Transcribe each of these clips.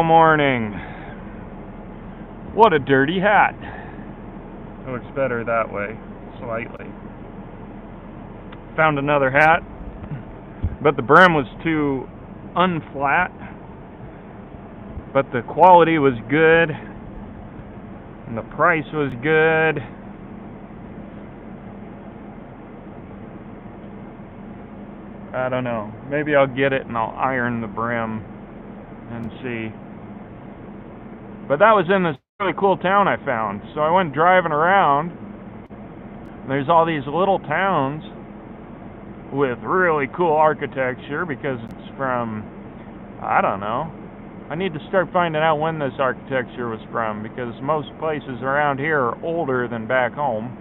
Morning. What a dirty hat. It looks better that way, slightly. Found another hat, but the brim was too unflat. But the quality was good, and the price was good. I don't know. Maybe I'll get it and I'll iron the brim and see. But that was in this really cool town I found. So I went driving around. There's all these little towns with really cool architecture because it's from, I don't know. I need to start finding out when this architecture was from because most places around here are older than back home.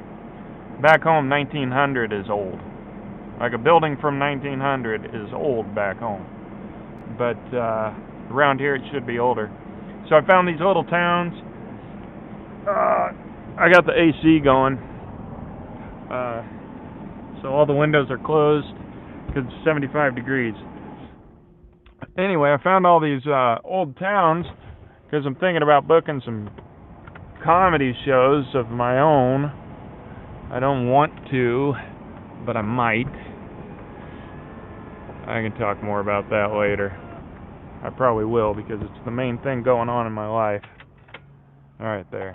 Back home, 1900 is old. Like a building from 1900 is old back home. But around here it should be older. So I found these little towns. I got the AC going. So all the windows are closed because it's 75 degrees. Anyway, I found all these old towns because I'm thinking about booking some comedy shows of my own. I don't want to, but I might. I can talk more about that later. I probably will because it's the main thing going on in my life. Alright, there.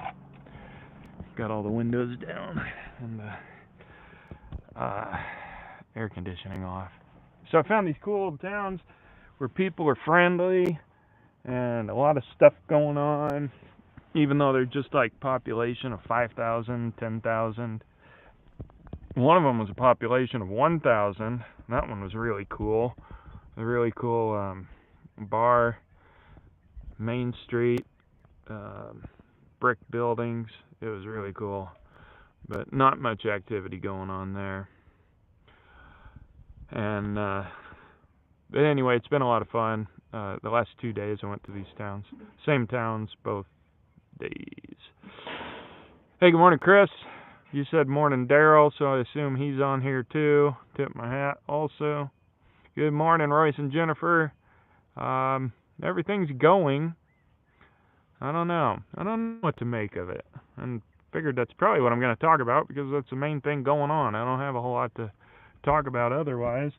Got all the windows down and the air conditioning off. So I found these cool old towns where people are friendly and a lot of stuff going on, even though they're just like population of 5,000, 10,000. One of them was a population of 1,000. That one was really cool. A really cool bar, Main Street, brick buildings. It was really cool, but not much activity going on there. And but anyway, it's been a lot of fun. The last 2 days I went to these towns. Same towns both days. Hey, good morning, Chris. You said morning, Daryl, so I assume he's on here too. Tip my hat also. Good morning, Royce and Jennifer. Everything's going. I don't know what to make of it. And figured that's probably what I'm going to talk about because that's the main thing going on. I don't have a whole lot to talk about otherwise,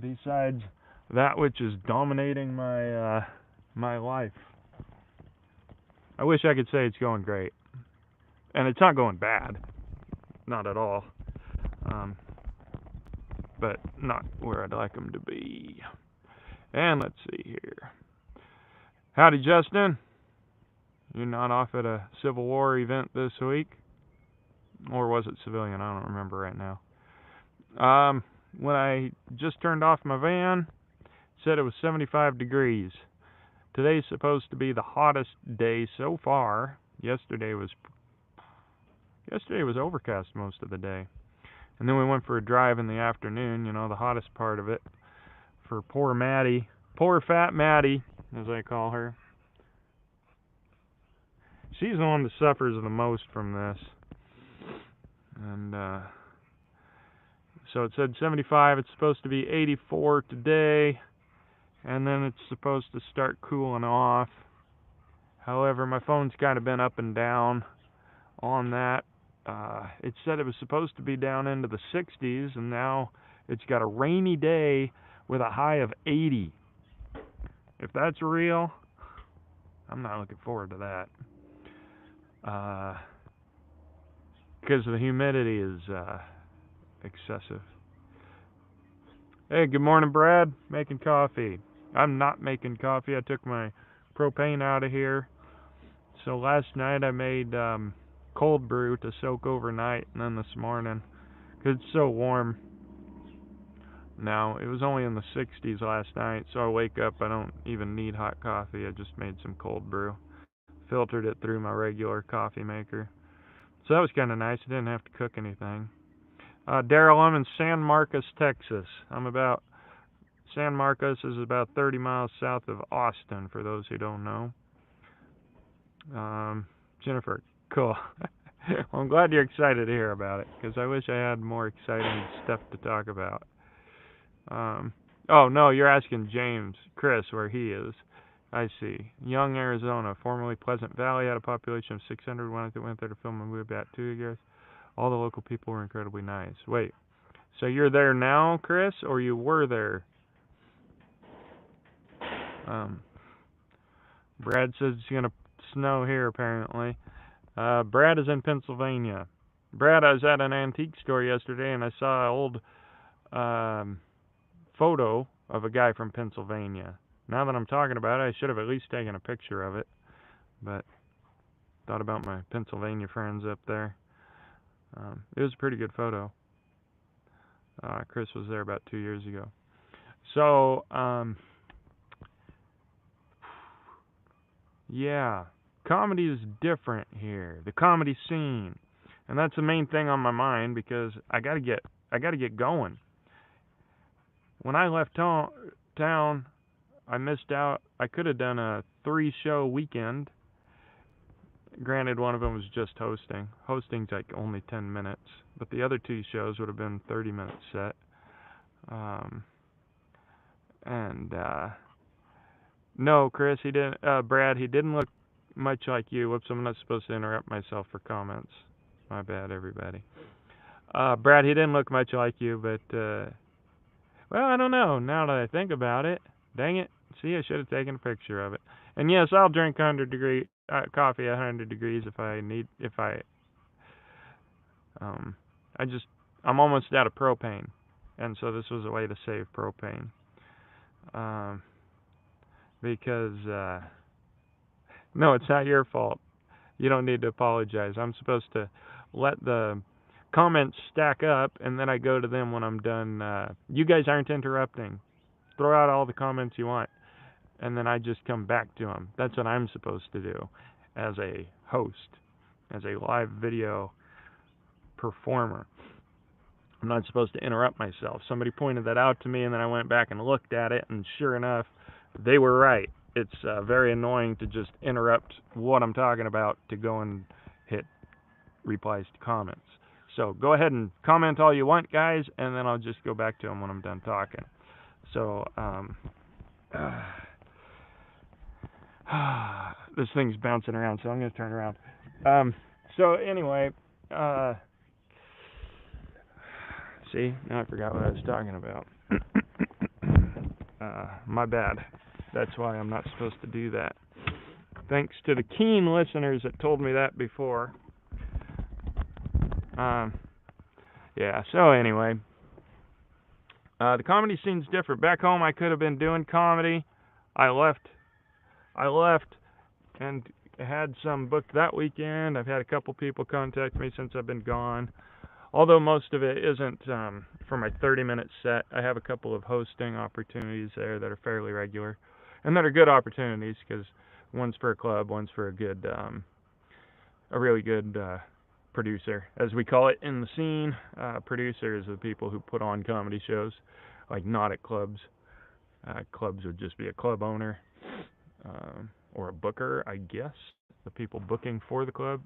besides that which is dominating my life. I wish I could say it's going great. And it's not going bad. Not at all. But not where I'd like them to be. And let's see here. Howdy, Justin. You're not off at a Civil War event this week? Or was it civilian? I don't remember right now. When I just turned off my van, it said it was 75 degrees. Today's supposed to be the hottest day so far. Yesterday was overcast most of the day. And then we went for a drive in the afternoon, the hottest part of it, for poor Maddie. Poor fat Maddie, as I call her. She's the one that suffers the most from this. And so it said 75. It's supposed to be 84 today. And then it's supposed to start cooling off. However, my phone's kind of been up and down on that. It said it was supposed to be down into the 60s, and now it's got a rainy day with a high of 80. If that's real, I'm not looking forward to that. Because the humidity is excessive. Hey, good morning, Brad. Making coffee. I'm not making coffee. I took my propane out of here. So last night I made cold brew to soak overnight, and then this morning, because it's so warm now, it was only in the 60s last night, so I wake up, I don't even need hot coffee. I just made some cold brew, filtered it through my regular coffee maker. So that was kind of nice. I didn't have to cook anything. Daryl, I'm in San Marcos, Texas. San Marcos is about 30 miles south of Austin, for those who don't know. Jennifer, cool. Well, I'm glad you're excited to hear about it, because I wish I had more exciting stuff to talk about. Oh, no, you're asking Chris where he is. I see. Young, Arizona, formerly Pleasant Valley, had a population of 600 when I went there to film a movie about 2 years. All the local people were incredibly nice. Wait, so you're there now, Chris, or you were there? Brad says it's going to snow here, apparently. Brad is in Pennsylvania. Brad, I was at an antique store yesterday, and I saw an old photo of a guy from Pennsylvania. Now that I'm talking about it, I should have at least taken a picture of it. But thought about my Pennsylvania friends up there. It was a pretty good photo. Chris was there about 2 years ago. So, yeah, comedy is different here. The comedy scene, and that's the main thing on my mind because I gotta get going. When I left town, I missed out. I could have done a 3-show weekend. Granted, one of them was just hosting. Hosting's like only 10 minutes, but the other 2 shows would have been 30-minute set. No, Chris, he didn't. Brad, he didn't look much like you. Whoops, I'm not supposed to interrupt myself for comments. My bad, everybody. Brad, he didn't look much like you, but well, I don't know. Now that I think about it, dang it. See, I should have taken a picture of it. And yes, I'll drink 100-degree coffee at 100 degrees if I need. I'm almost out of propane, and so this was a way to save propane. Because no, it's not your fault. You don't need to apologize. I'm supposed to let the comments stack up, and then I go to them when I'm done. You guys aren't interrupting. Throw out all the comments you want, and then I just come back to them. That's what I'm supposed to do as a host, as a live video performer. I'm not supposed to interrupt myself. Somebody pointed that out to me, and then I went back and looked at it, and sure enough, they were right. It's very annoying to just interrupt what I'm talking about to go and hit replies to comments. So go ahead and comment all you want, guys, and then I'll just go back to them when I'm done talking. So, this thing's bouncing around, so I'm going to turn around. So anyway, see, now I forgot what I was talking about. My bad. That's why I'm not supposed to do that. Thanks to the keen listeners that told me that before. Yeah, so anyway, the comedy scene's different. Back home, I could have been doing comedy. I left and had some booked that weekend. I've had a couple people contact me since I've been gone. Although most of it isn't for my 30-minute set. I have a couple of hosting opportunities there that are fairly regular. And that are good opportunities because one's for a club, one's for a really good producer, as we call it in the scene. Producers are the people who put on comedy shows, like not at clubs. Clubs would just be a club owner or a booker, I guess, the people booking for the club.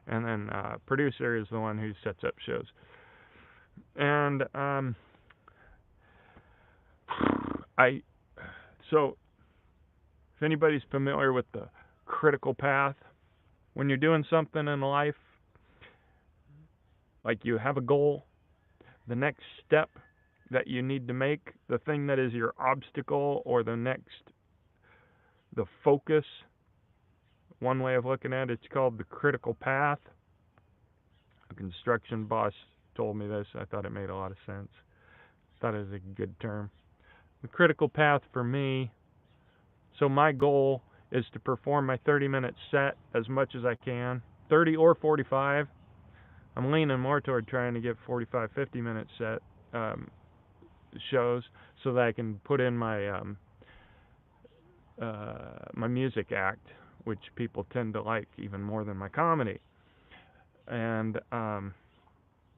And then producer is the one who sets up shows. And so if anybody's familiar with the critical path, when you're doing something in life, like you have a goal, the next step that you need to make, the thing that is your obstacle or the focus, one way of looking at it's called the critical path. A construction boss told me this. I thought it made a lot of sense. Thought it was a good term. The critical path for me, so my goal is to perform my 30-minute set as much as I can, 30 or 45. I'm leaning more toward trying to get 45, 50-minute set shows so that I can put in my my music act, which people tend to like even more than my comedy. And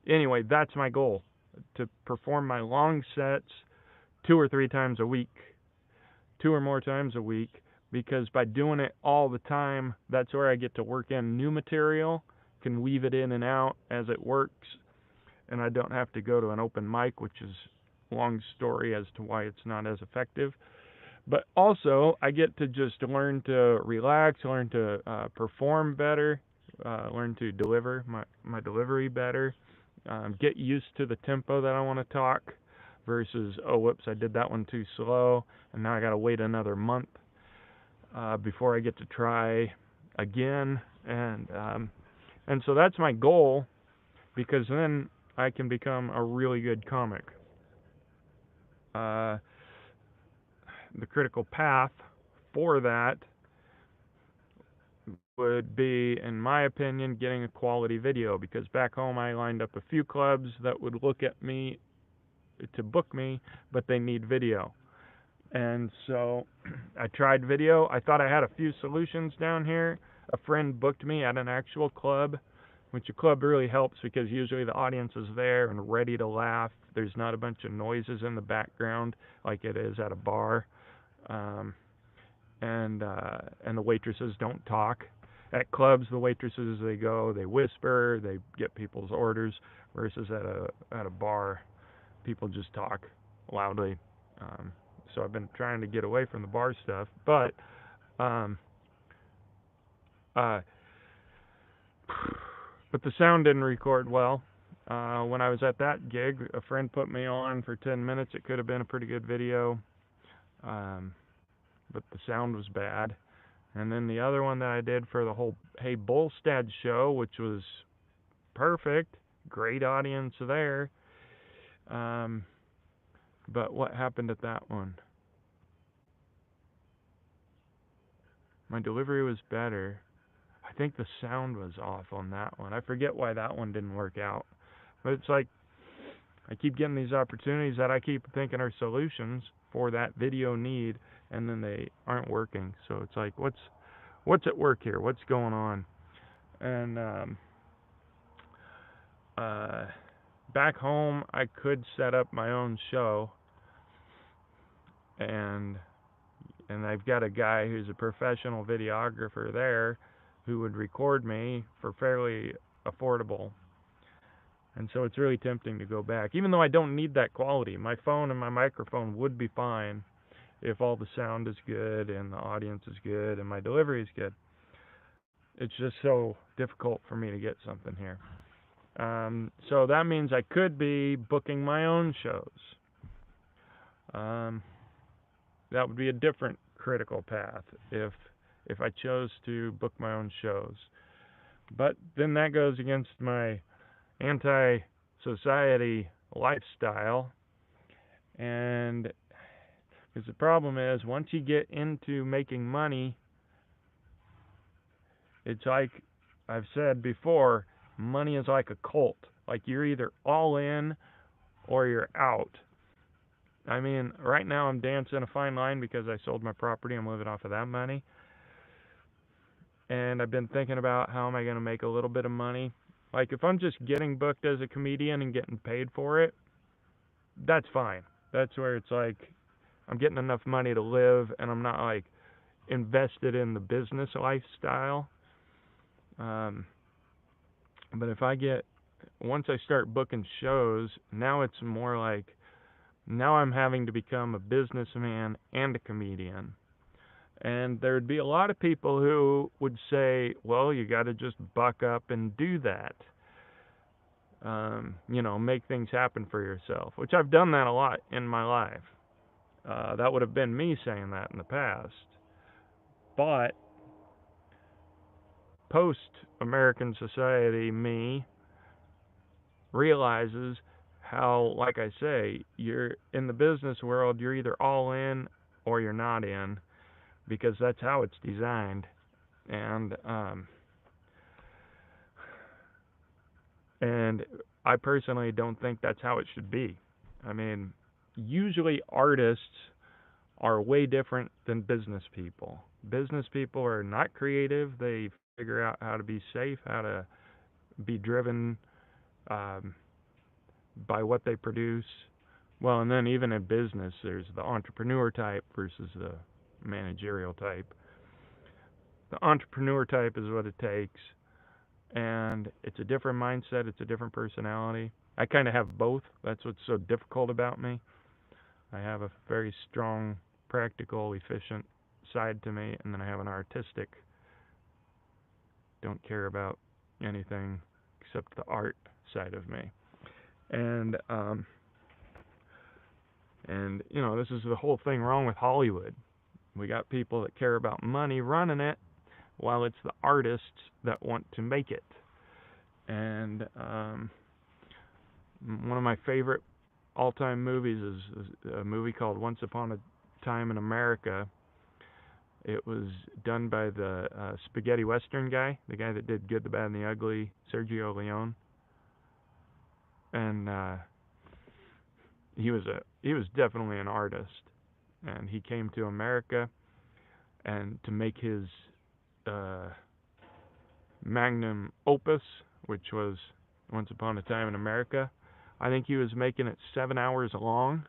anyway, that's my goal, to perform my long sets 2 or 3 times a week, 2 or more times a week, because by doing it all the time, that's where I get to work in new material, can weave it in and out as it works, and I don't have to go to an open mic, which is a long story as to why it's not as effective. But also, I get to just learn to relax, learn to perform better, learn to deliver my delivery better, get used to the tempo that I want to talk versus, oh, whoops, I did that one too slow, and now I got to wait another month before I get to try again. And so that's my goal, because then I can become a really good comic. The critical path for that would be, in my opinion, getting a quality video, because back home I lined up a few clubs that would look at me to book me, but they need video. And so I tried video. I thought I had a few solutions down here. A friend booked me at an actual club, which a club really helps because usually the audience is there and ready to laugh. There's not a bunch of noises in the background like it is at a bar. And the waitresses don't talk. At clubs, the waitresses, they whisper, they get people's orders, versus at a bar, people just talk loudly. So I've been trying to get away from the bar stuff, but the sound didn't record well. When I was at that gig, a friend put me on for 10 minutes. It could have been a pretty good video, but the sound was bad. And then the other one that I did for the whole Hey Bolstad show, which was perfect, great audience there. But what happened at that one? My delivery was better. I think the sound was off on that one. I forget why that one didn't work out. But it's like, I keep getting these opportunities that I keep thinking are solutions for that video need, and then they aren't working. So it's like, what's at work here? What's going on? And back home, I could set up my own show, and I've got a guy who's a professional videographer there who would record me for fairly affordable. And so it's really tempting to go back, even though I don't need that quality. My phone and my microphone would be fine if all the sound is good and the audience is good and my delivery is good. It's just so difficult for me to get something here. So that means I could be booking my own shows. That would be a different critical path if I chose to book my own shows. But then that goes against my anti-society lifestyle, and because the problem is, once you get into making money, it's like I've said before, money is like a cult. Like, you're either all in or you're out. I mean, right now I'm dancing a fine line because I sold my property. I'm living off of that money. And I've been thinking about how am I going to make a little bit of money. Like, if I'm just getting booked as a comedian and getting paid for it, that's fine. That's where it's like I'm getting enough money to live, and I'm not like invested in the business lifestyle. But if once I start booking shows, now it's more like, now I'm having to become a businessman and a comedian. And there'd be a lot of people who would say, well, you got to just buck up and do that. Make things happen for yourself, which I've done that a lot in my life. That would have been me saying that in the past. But post-American society me realizes how, like I say, you're in the business world, you're either all in or you're not in, because that's how it's designed. And I personally don't think that's how it should be. I mean, usually artists are way different than business people. Business people are not creative. They figure out how to be safe, how to be driven by what they produce. Well, and then even in business, there's the entrepreneur type versus the managerial type. The entrepreneur type is what it takes, and it's a different mindset, it's a different personality. I kind of have both. That's what's so difficult about me. I have a very strong practical, efficient side to me, and then I have an artistic, don't care about anything except the art side of me. And this is the whole thing wrong with Hollywood. We got people that care about money running it, while it's the artists that want to make it. And one of my favorite all-time movies is a movie called Once Upon a Time in America. It was done by the spaghetti western guy, the guy that did Good, the Bad, and the Ugly, Sergio Leone. And he was definitely an artist, and he came to America and to make his magnum opus, which was Once Upon a Time in America. I think he was making it 7 hours long,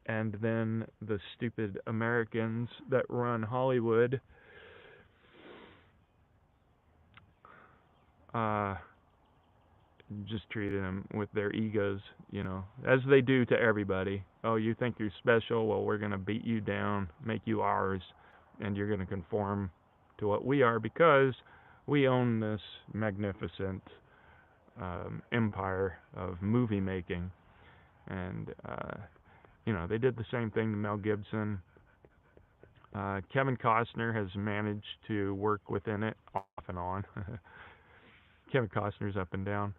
and then the stupid Americans that run Hollywood just treated him with their egos, as they do to everybody. Oh, you think you're special? Well, we're going to beat you down, make you ours, and you're going to conform to what we are because we own this magnificent empire of movie making. And they did the same thing to Mel Gibson. Kevin Costner has managed to work within it off and on. Kevin Costner's up and down.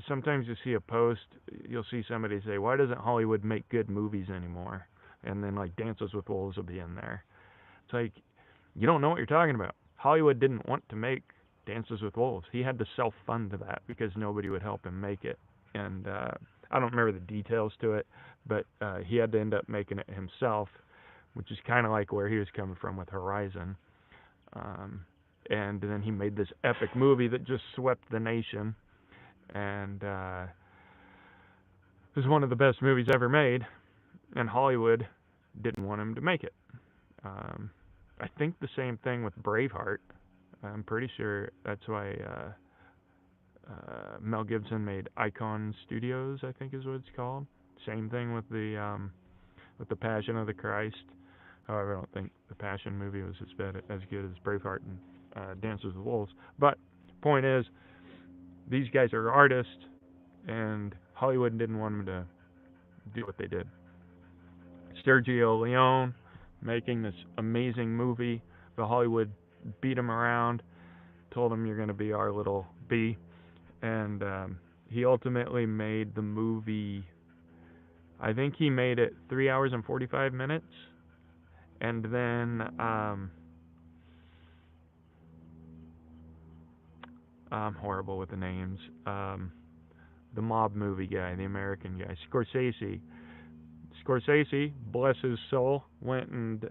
Sometimes you see a post, you'll see somebody say, why doesn't Hollywood make good movies anymore? And then Dances with Wolves will be in there. It's like, you don't know what you're talking about. Hollywood didn't want to make Dances with Wolves. He had to self-fund that because nobody would help him make it. And I don't remember the details to it, but he had to end up making it himself, which is kind of like where he was coming from with Horizon. And then he made this epic movie that just swept the nation, and it was one of the best movies ever made, and Hollywood didn't want him to make it. I think the same thing with Braveheart. I'm pretty sure that's why Mel Gibson made Icon Studios, I think is what it's called. Same thing with the Passion of the Christ. However, I don't think the Passion movie was as good as Braveheart and Dances with Wolves. But point is, these guys are artists, and Hollywood didn't want them to do what they did. Sergio Leone making this amazing movie, but Hollywood beat him around, told him, you're going to be our little bee, and he ultimately made the movie, I think he made it 3 hours and 45 minutes, and then I'm horrible with the names. The mob movie guy, the American guy, Scorsese, bless his soul, went and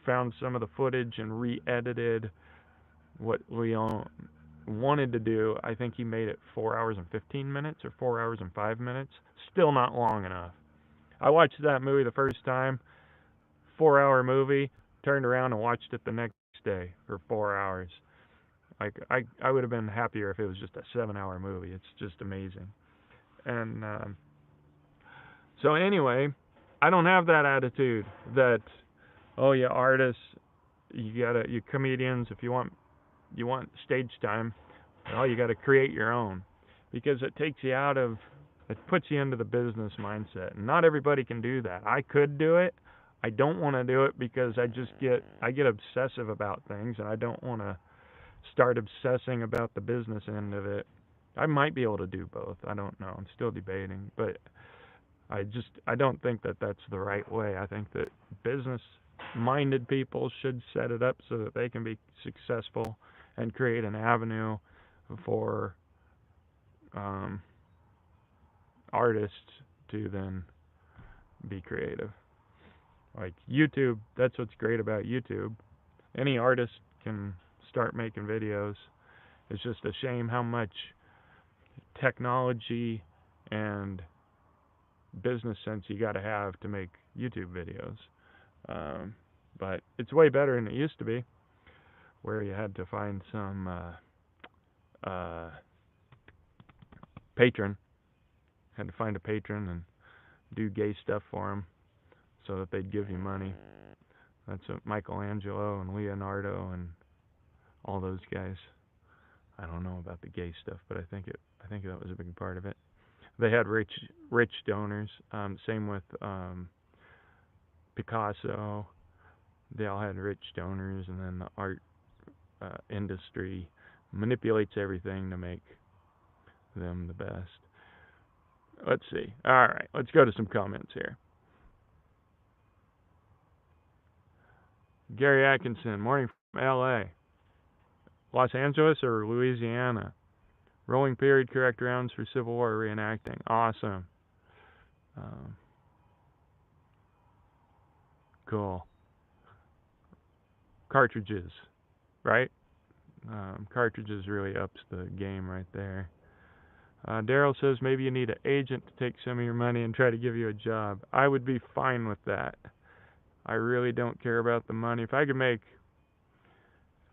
found some of the footage and re-edited what Leone wanted to do. I think he made it 4 hours and 15 minutes or 4 hours and 5 minutes. Still not long enough. I watched that movie the first time, 4-hour movie, turned around and watched it the next day for 4 hours. I would have been happier if it was just a 7-hour movie. It's just amazing. And so anyway, I don't have that attitude that, oh, you artists, you comedians, if you want stage time, well, you got to create your own, because it puts you into the business mindset. And not everybody can do that. I could do it. I don't want to do it because I get obsessive about things, and I don't want to start obsessing about the business end of it. I might be able to do both. I don't know. I'm still debating, but I don't think that that's the right way. I think that business-minded people should set it up so that they can be successful and create an avenue for artists to then be creative. Like YouTube, that's what's great about YouTube. Any artist can start making videos. It's just a shame how much technology and business sense you got to have to make YouTube videos. But it's way better than it used to be, where you had to find some patron. Had to find a patron and do gay stuff for them so that they'd give you money. That's what Michelangelo and Leonardo and all those guys. I don't know about the gay stuff, but I think that was a big part of it. They had rich donors. Same with Picasso. They all had rich donors, and then the art industry manipulates everything to make them the best. Let's see. All right, let's go to some comments here. Gary Atkinson, morning from LA. Los Angeles or Louisiana? Rolling period correct rounds for Civil War reenacting. Awesome. Cool. Cartridges, right? Cartridges really ups the game right there. Daryl says maybe you need an agent to take some of your money and try to give you a job. I would be fine with that. I really don't care about the money. If I could make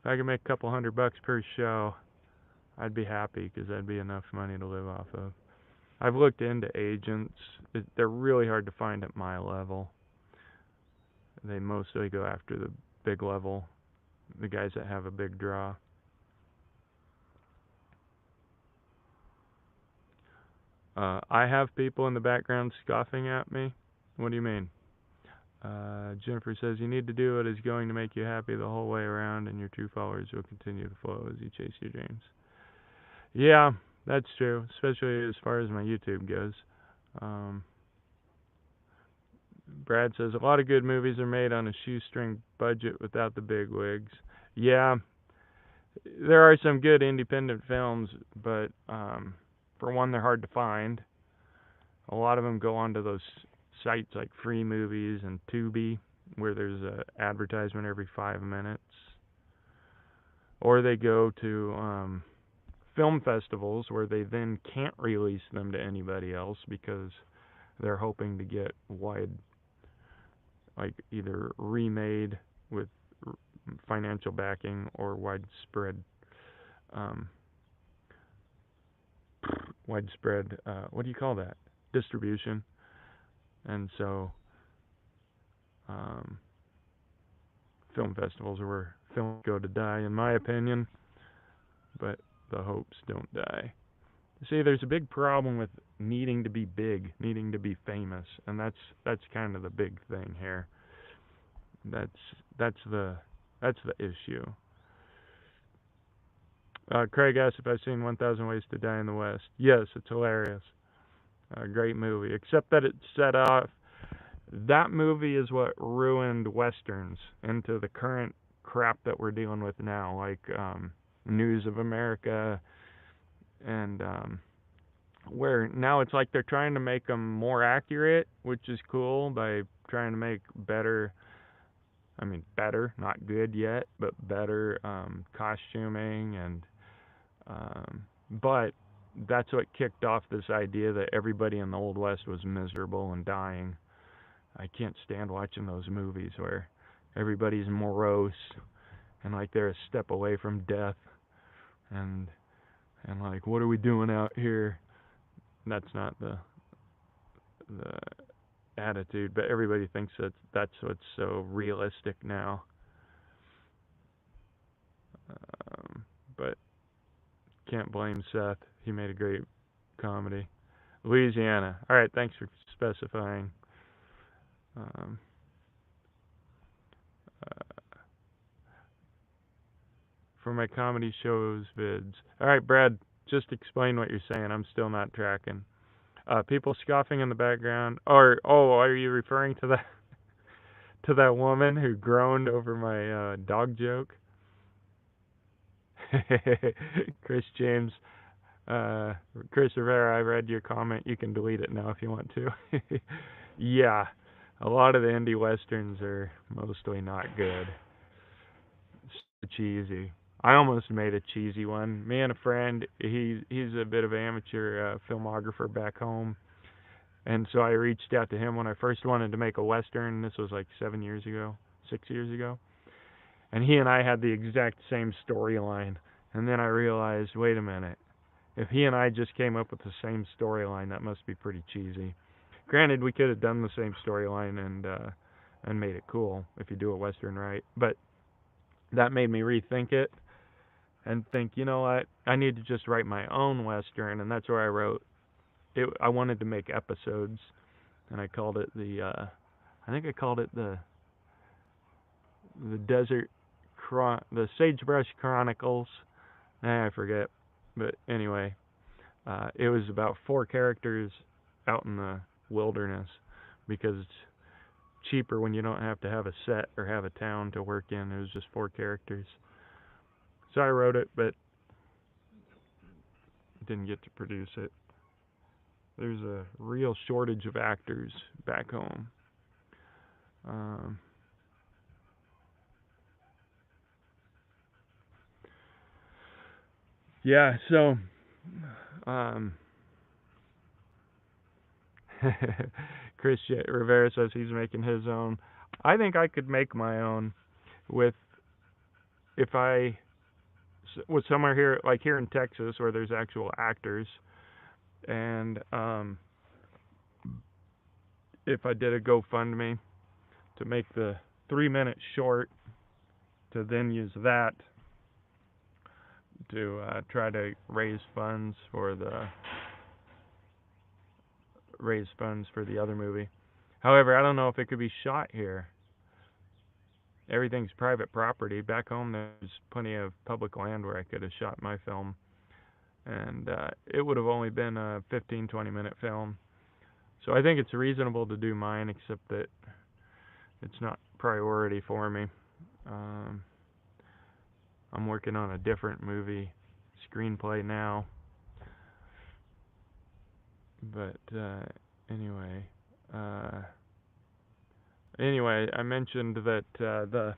a couple $100 per show, I'd be happy because that'd be enough money to live off of. I've looked into agents. They're really hard to find at my level. They mostly go after the big level, the guys that have a big draw. I have people in the background scoffing at me. What do you mean? Jennifer says you need to do what is going to make you happy the whole way around, and your true followers will continue to flow as you chase your dreams. Yeah, that's true, especially as far as my YouTube goes. Brad says a lot of good movies are made on a shoestring budget without the big wigs. Yeah, there are some good independent films, but for one, they're hard to find. A lot of them go onto those sites like Free Movies and Tubi, where there's an advertisement every 5 minutes. Or they go to film festivals where they then can't release them to anybody else because they're hoping to get wide, like either remade with financial backing or widespread, what do you call that? Distribution. And so, film festivals are where films go to die, in my opinion, but the hopes don't die. See, there's a big problem with needing to be big, needing to be famous, and that's kind of the big thing here. That's the issue. Craig asked if I've seen 1,000 Ways to Die in the West. Yes, it's hilarious. Great movie, except that it set off. That movie is what ruined westerns into the current crap that we're dealing with now, like News of America, and where now it's like they're trying to make them more accurate, which is cool, by trying to make better, not good yet, but better costuming, and but that's what kicked off this idea that everybody in the Old West was miserable and dying. I can't stand watching those movies where everybody's morose and like they're a step away from death, and like, what are we doing out here? That's not the attitude, but everybody thinks that's what's so realistic now. But can't blame Seth. He made a great comedy. Louisiana. All right, thanks for specifying. For my comedy shows vids. All right, Brad, just explain what you're saying. I'm still not tracking. People scoffing in the background. Or are you referring to that woman who groaned over my dog joke? Chris James, Chris Rivera, I read your comment. You can delete it now if you want to. Yeah, a lot of the indie westerns are mostly not good. It's cheesy. I almost made a cheesy one. Me and a friend, he's a bit of an amateur filmographer back home, and so I reached out to him when I first wanted to make a western. This was like 6 years ago, and he and I had the exact same storyline. And then I realized, wait a minute, if he and I just came up with the same storyline, that must be pretty cheesy. Granted, we could have done the same storyline and made it cool if you do a western right, but that made me rethink it and think, you know what, I need to just write my own western, and that's where I wrote it. I wanted to make episodes, and I called it I think I called it the the Sagebrush Chronicles. I forget, but anyway, it was about 4 characters out in the wilderness because it's cheaper when you don't have to have a set or have a town to work in. It was just 4 characters. So I wrote it, but didn't get to produce it. There's a real shortage of actors back home. Yeah, so um, Chris Rivera says he's making his own. I think I could make my own with if I was somewhere here, like here in Texas, where there's actual actors, and if I did a GoFundMe to make the 3-minute short, to then use that to try to raise funds for the other movie. However, I don't know if it could be shot here. Everything's private property. Back home, there's plenty of public land where I could have shot my film, and it would have only been a 15-20-minute film. So I think it's reasonable to do mine, except that it's not priority for me. I'm working on a different movie screenplay now. But anyway, I mentioned that the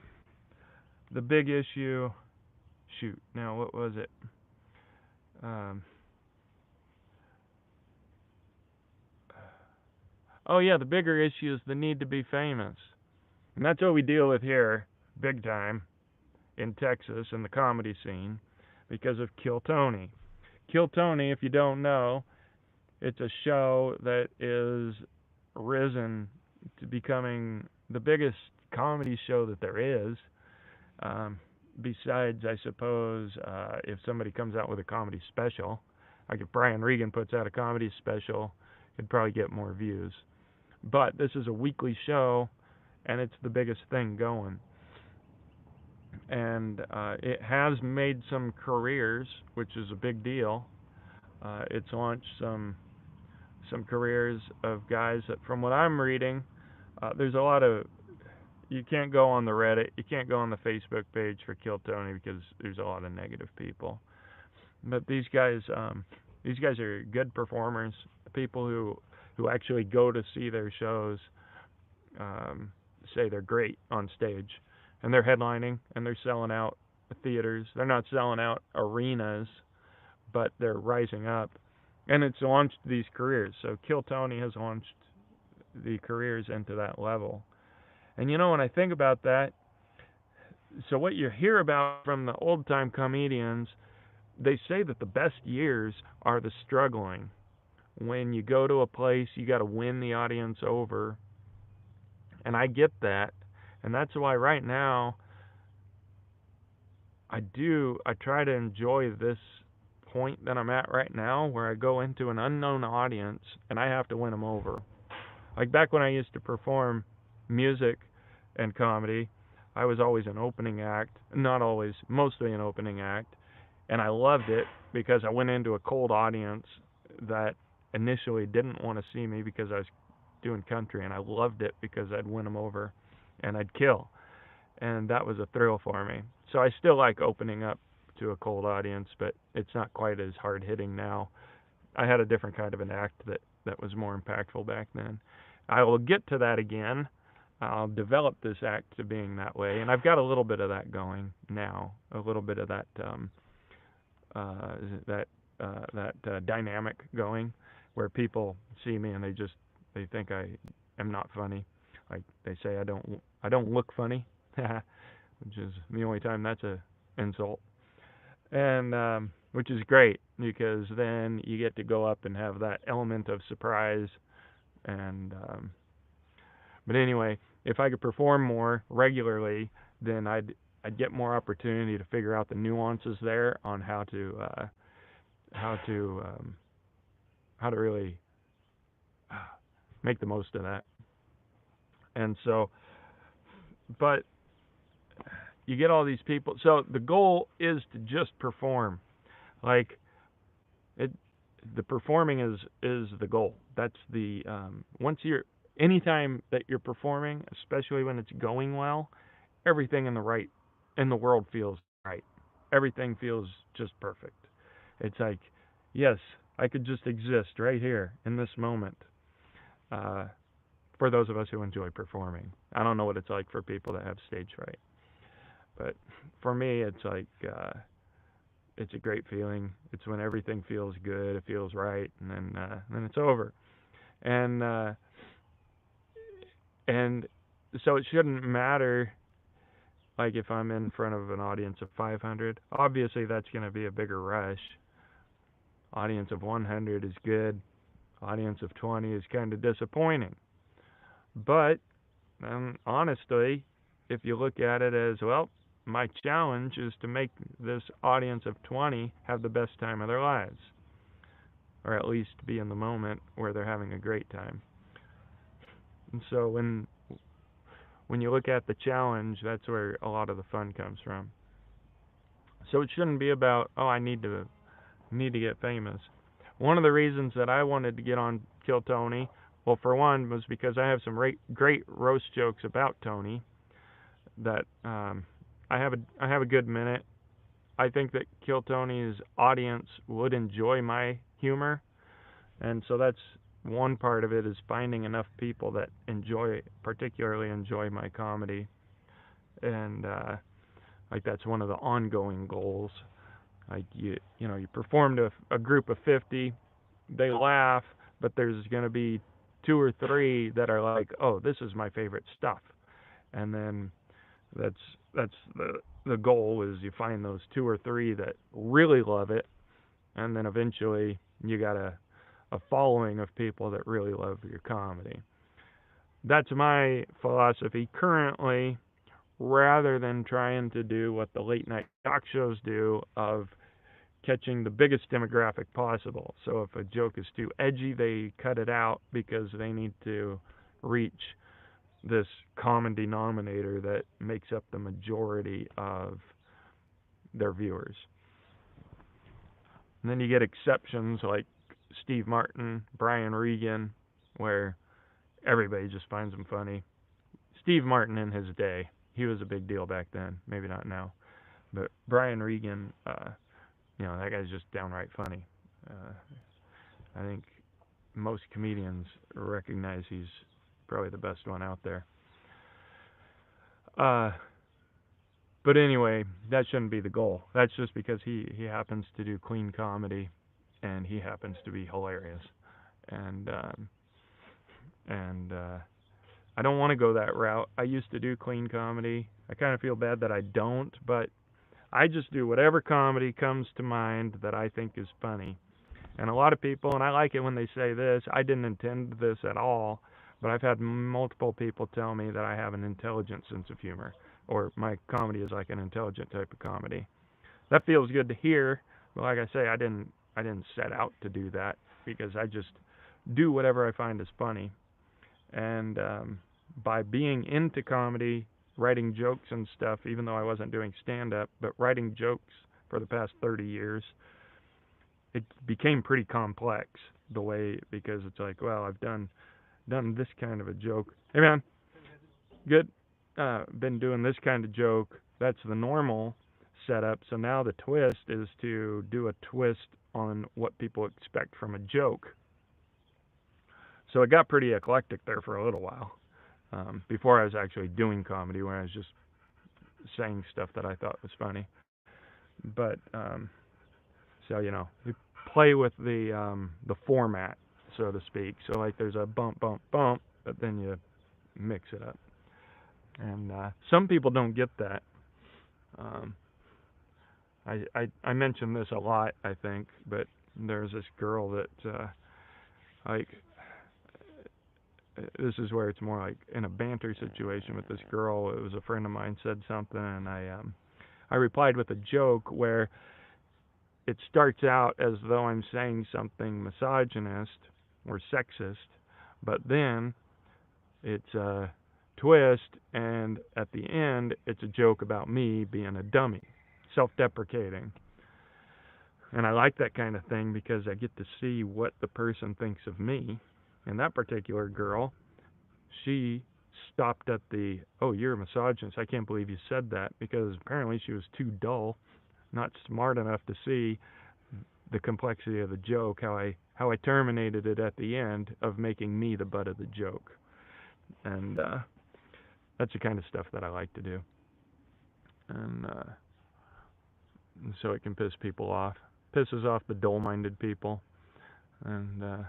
big issue. Shoot, now what was it? Oh yeah, the bigger issue is the need to be famous, and that's what we deal with here, big time, in Texas in the comedy scene, because of Kill Tony. Kill Tony, if you don't know, it's a show that is risen to becoming the biggest comedy show that there is. Besides, I suppose, if somebody comes out with a comedy special, like if Brian Regan puts out a comedy special, it'd probably get more views. But this is a weekly show, and it's the biggest thing going. And it has made some careers, which is a big deal. It's launched some careers of guys that, from what I'm reading, there's a lot of, you can't go on the Reddit, you can't go on the Facebook page for Kill Tony because there's a lot of negative people. But these guys are good performers. People who actually go to see their shows say they're great on stage, and they're headlining and they're selling out theaters. They're not selling out arenas, but they're rising up, and it's launched these careers. So Kill Tony has launched the careers into that level. And you know, when I think about that, so what you hear about from the old time comedians, they say that the best years are the struggling. When you go to a place, you got to win the audience over. And I get that. And that's why right now I try to enjoy this point that I'm at right now, where I go into an unknown audience and I have to win them over. Like back when I used to perform music and comedy, I was always an opening act. Not always, mostly an opening act. And I loved it because I went into a cold audience that initially didn't want to see me because I was doing country, and I loved it because I'd win them over and I'd kill. And that was a thrill for me. So I still like opening up to a cold audience, but it's not quite as hard hitting now. I had a different kind of an act that was more impactful back then. I will get to that again. I'll develop this act to being that way, and I've got a little bit of that going now, a little bit of that dynamic going, where people see me and they think I am not funny. Like they say I don't look funny, which is the only time that's a insult. And which is great, because then you get to go up and have that element of surprise And but anyway, if I could perform more regularly, then I'd get more opportunity to figure out the nuances there on how to how to um, how to really make the most of that. And so, but you get all these people. So the goal is to just perform. Like it, the performing is the goal. That's the once you're anytime that you're performing, especially when it's going well, everything in the world feels right. Everything feels just perfect. It's like, yes, I could just exist right here in this moment. Uh, for those of us who enjoy performing, I don't know what it's like for people that have stage fright, but for me, it's like it's a great feeling. It's when everything feels good, it feels right, and then it's over. And and so it shouldn't matter like if I'm in front of an audience of 500. Obviously, that's going to be a bigger rush. Audience of 100 is good. Audience of 20 is kind of disappointing. But honestly, if you look at it as well, my challenge is to make this audience of 20 have the best time of their lives, or at least be in the moment where they're having a great time. And so when you look at the challenge, that's where a lot of the fun comes from. So it shouldn't be about, oh, I need to get famous. One of the reasons that I wanted to get on Kill Tony, well, for one, was because I have some great roast jokes about Tony that I have a good minute. I think that Kill Tony's audience would enjoy my humor, and so that's one part of it is finding enough people that particularly enjoy my comedy, and like that's one of the ongoing goals. Like you perform to a group of 50, they laugh, but there's going to be two or three that are like, "Oh, this is my favorite stuff," and then that's the goal is you find those two or three that really love it, and then eventually you got a following of people that really love your comedy. That's my philosophy currently, rather than trying to do what the late night talk shows do of catching the biggest demographic possible. So if a joke is too edgy, they cut it out because they need to reach this common denominator that makes up the majority of their viewers. And then you get exceptions like Steve Martin, Brian Regan, where everybody just finds them funny. Steve Martin in his day, he was a big deal back then, maybe not now. But Brian Regan, that guy's just downright funny. Uh, I think most comedians recognize he's probably the best one out there. Uh, but anyway, that shouldn't be the goal. That's just because he happens to do clean comedy, and he happens to be hilarious. And I don't want to go that route. I used to do clean comedy. I kind of feel bad that I don't, but I just do whatever comedy comes to mind that I think is funny. And a lot of people, and I like it when they say this, I didn't intend this at all, but I've had multiple people tell me that I have an intelligent sense of humor, or my comedy is like an intelligent type of comedy. That feels good to hear, but like I say, I didn't set out to do that because I just do whatever I find is funny. And by being into comedy, writing jokes and stuff, even though I wasn't doing stand up, but writing jokes for the past 30 years, it became pretty complex the way because it's like, well, I've done this kind of a joke. Hey man, good. Been doing this kind of joke. That's the normal setup. So now the twist is to do a twist on what people expect from a joke. So it got pretty eclectic there for a little while. Before I was actually doing comedy, where I was just saying stuff that I thought was funny. But so you play with the format, so to speak. So like there's a bump, bump, bump, but then you mix it up. And some people don't get that. Um, I mention this a lot, I think, but there's this girl that like this is where it's more like in a banter situation with this girl. It was a friend of mine said something, and I replied with a joke where it starts out as though I'm saying something misogynist or sexist, but then it's a twist, and at the end, it's a joke about me being a dummy, self-deprecating. And I like that kind of thing because I get to see what the person thinks of me. And that particular girl, she stopped at the, "Oh, you're a misogynist. I can't believe you said that," because apparently she was too dull, not smart enough to see the complexity of the joke, how I terminated it at the end of making me the butt of the joke. And that's the kind of stuff that I like to do. And so it can piss people off. Pisses off the dull-minded people. And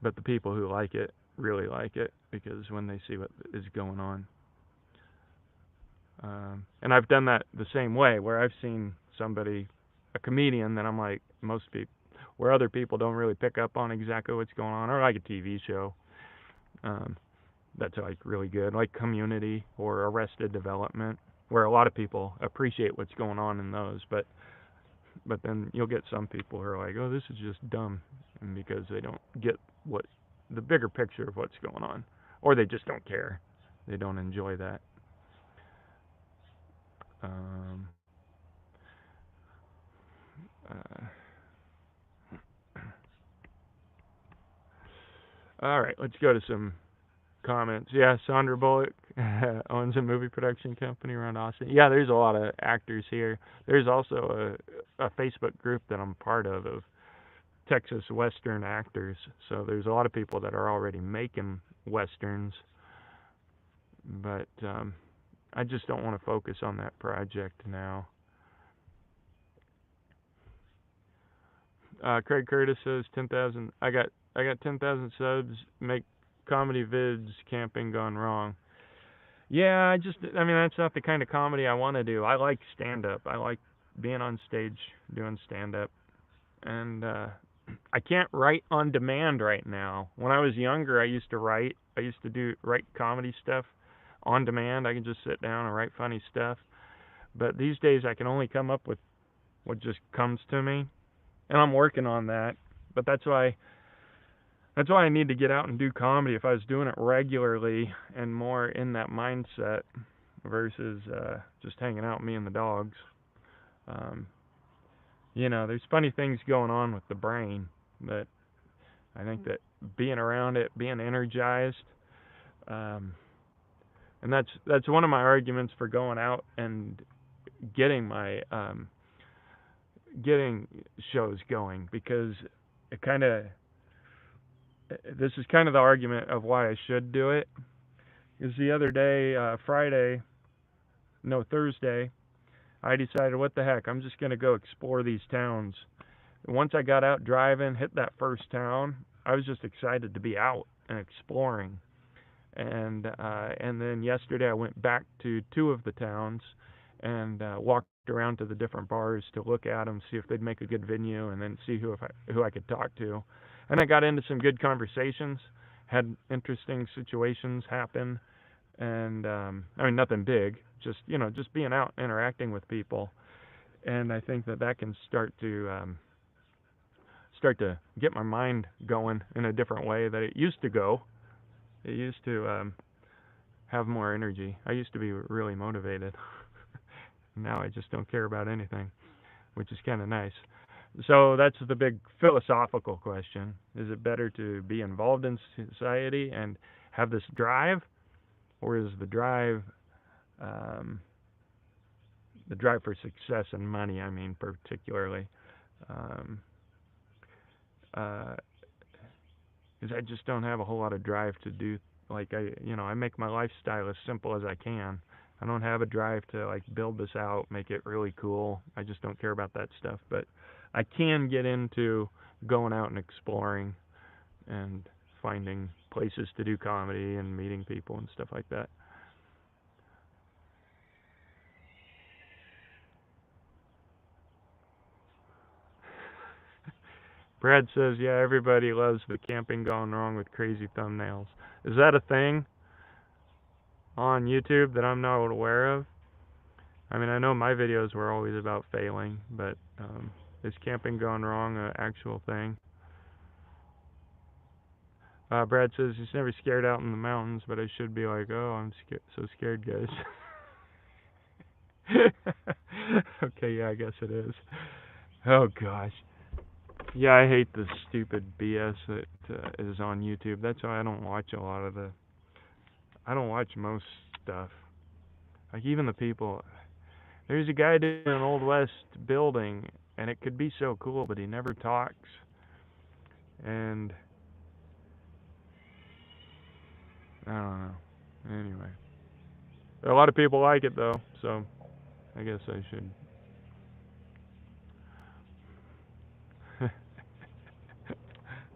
but the people who like it really like it because when they see what is going on. And I've done that the same way where I've seen somebody, a comedian, that I'm like, most people, where other people don't really pick up on exactly what's going on, or like a TV show. That's like really good, like Community or Arrested Development, where a lot of people appreciate what's going on in those, but then you'll get some people who are like, "Oh, this is just dumb," and because they don't get what the bigger picture of what's going on, or they just don't care, they don't enjoy that. Um, all right, let's go to some comments. Yeah, Sandra Bullock owns a movie production company around Austin. Yeah, there's a lot of actors here. There's also a Facebook group that I'm part of Texas Western actors. So there's a lot of people that are already making Westerns. But I just don't want to focus on that project now. Craig Curtis says 10,000. I got 10,000 subs. Make comedy vids. Camping gone wrong. Yeah, I mean, that's not the kind of comedy I want to do. I like stand-up. I like being on stage doing stand-up. And I can't write on demand right now. When I was younger, I used to write. I used to write comedy stuff on demand. I can just sit down and write funny stuff. But these days, I can only come up with what just comes to me, and I'm working on that. But that's why I need to get out and do comedy. If I was doing it regularly and more in that mindset versus just hanging out me and the dogs. There's funny things going on with the brain that I think that being around it, being energized, and that's one of my arguments for going out and getting my getting shows going, because this is kind of the argument of why I should do it. Is the other day, Thursday, I decided, what the heck, I'm just going to go explore these towns. Once I got out driving, hit that first town, I was just excited to be out and exploring. And then yesterday I went back to two of the towns and walked around to the different bars to look at them, see if they'd make a good venue, and then see who I could talk to. And I got into some good conversations, had interesting situations happen, and I mean, nothing big, just being out interacting with people. And I think that can start to get my mind going in a different way that it used to go. It used to have more energy. I used to be really motivated. Now I just don't care about anything, which is kind of nice. So that's the big philosophical question. Is it better to be involved in society and have this drive, or is the drive for success and money, I mean, particularly, because I just don't have a whole lot of drive to do, like, I make my lifestyle as simple as I can. I don't have a drive to, like, build this out, make it really cool. I just don't care about that stuff. But I can get into going out and exploring and finding places to do comedy and meeting people and stuff like that. Brad says, yeah, everybody loves the camping gone wrong with crazy thumbnails. Is that a thing on YouTube that I'm not aware of? I mean, I know my videos were always about failing, but is camping gone wrong an actual thing? Brad says he's never scared out in the mountains, but I should be like, oh, I'm so scared, guys. Okay, yeah, I guess it is. Oh gosh. Yeah, I hate the stupid BS that is on YouTube. That's why I don't watch a lot of the. I don't watch most stuff. Like even the people. There's a guy doing an Old West building, and it could be so cool, but he never talks. And I don't know. Anyway, a lot of people like it though, so I guess I should.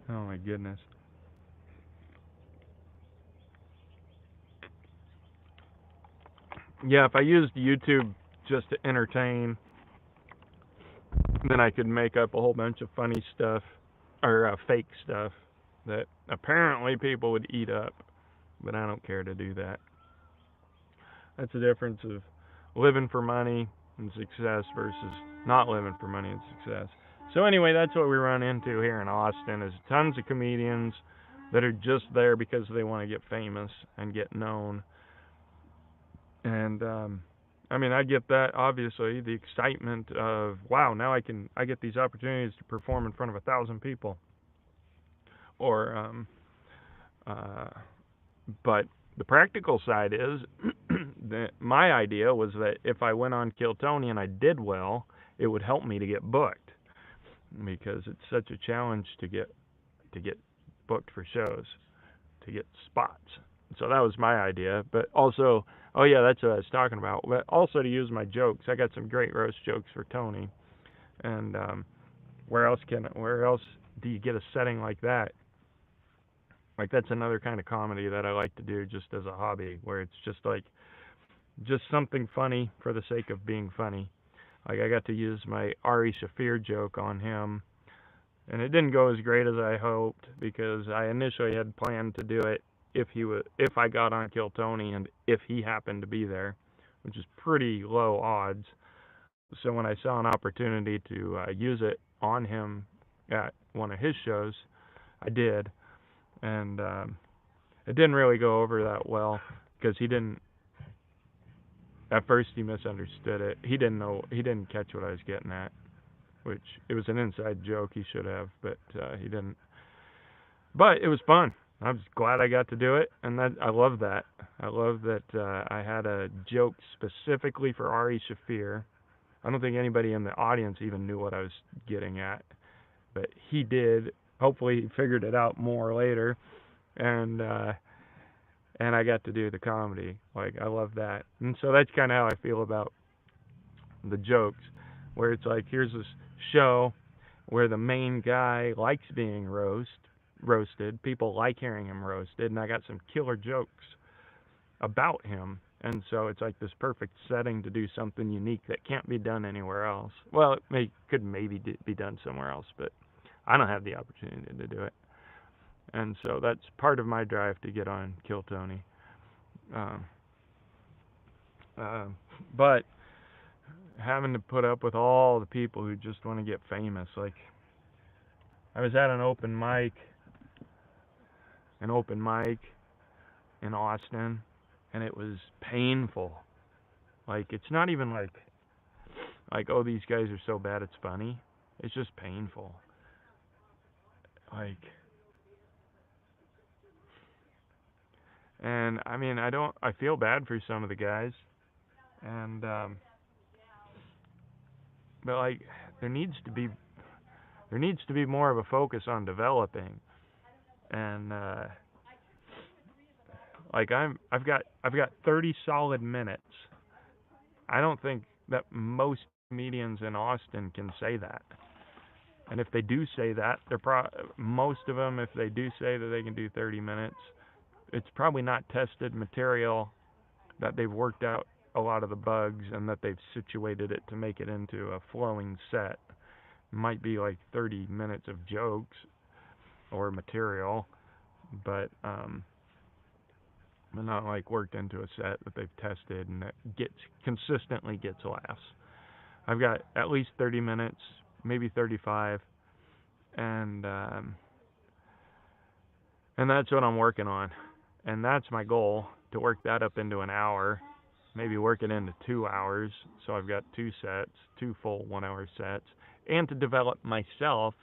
Oh my goodness. Yeah, if I used YouTube just to entertain, then I could make up a whole bunch of funny stuff or fake stuff that apparently people would eat up, but I don't care to do that. That's the difference of living for money and success versus not living for money and success. So anyway, that's what we run into here in Austin is tons of comedians that are just there because they want to get famous and get known. And I mean, I get that obviously the excitement of wow, now I get these opportunities to perform in front of 1,000 people. Or uh, but the practical side is that my idea was that if I went on Kill Tony and I did well, it would help me to get booked because it's such a challenge to get booked for shows, to get spots. So that was my idea, but also, oh yeah, that's what I was talking about. But also to use my jokes. I got some great roast jokes for Tony, and where else do you get a setting like that? Like that's another kind of comedy that I like to do just as a hobby, where it's just like just something funny for the sake of being funny. Like I got to use my Ari Shafir joke on him, and it didn't go as great as I hoped because I initially had planned to do it if I got on Kill Tony and if he happened to be there, which is pretty low odds. So when I saw an opportunity to use it on him at one of his shows, I did, and it didn't really go over that well because he didn't. At first, he misunderstood it. He didn't catch what I was getting at, which it was an inside joke. He should have, but he didn't. But it was fun. I was glad I got to do it, and that I love that. I love that I had a joke specifically for Ari Shafir. I don't think anybody in the audience even knew what I was getting at, but he did. Hopefully, he figured it out more later, and I got to do the comedy. Like I love that, and so that's kind of how I feel about the jokes, where it's like here's this show where the main guy likes being roasted. People like hearing him roasted, and I got some killer jokes about him. And so it's like this perfect setting to do something unique that can't be done anywhere else. Well, could maybe be done somewhere else, but I don't have the opportunity to do it. And so that's part of my drive to get on Kill Tony. Um, but having to put up with all the people who just want to get famous, like I was at an open mic in Austin, and it was painful. Like it's not even like oh these guys are so bad it's funny. It's just painful. Like and I mean I feel bad for some of the guys and but like there needs to be more of a focus on developing and like I've got 30 solid minutes. I don't think that most comedians in Austin can say that. And if they do say that, most of them, if they do say that they can do 30 minutes, it's probably not tested material that they've worked out a lot of the bugs and that they've situated it to make it into a flowing set. Might be like 30 minutes of jokes or material, but not like worked into a set that they've tested and that consistently gets laughs. I've got at least 30 minutes, maybe 35, and that's what I'm working on, and that's my goal, to work that up into an hour, maybe work it into 2 hours, so I've got 2 sets, 2 full 1-hour sets, and to develop myself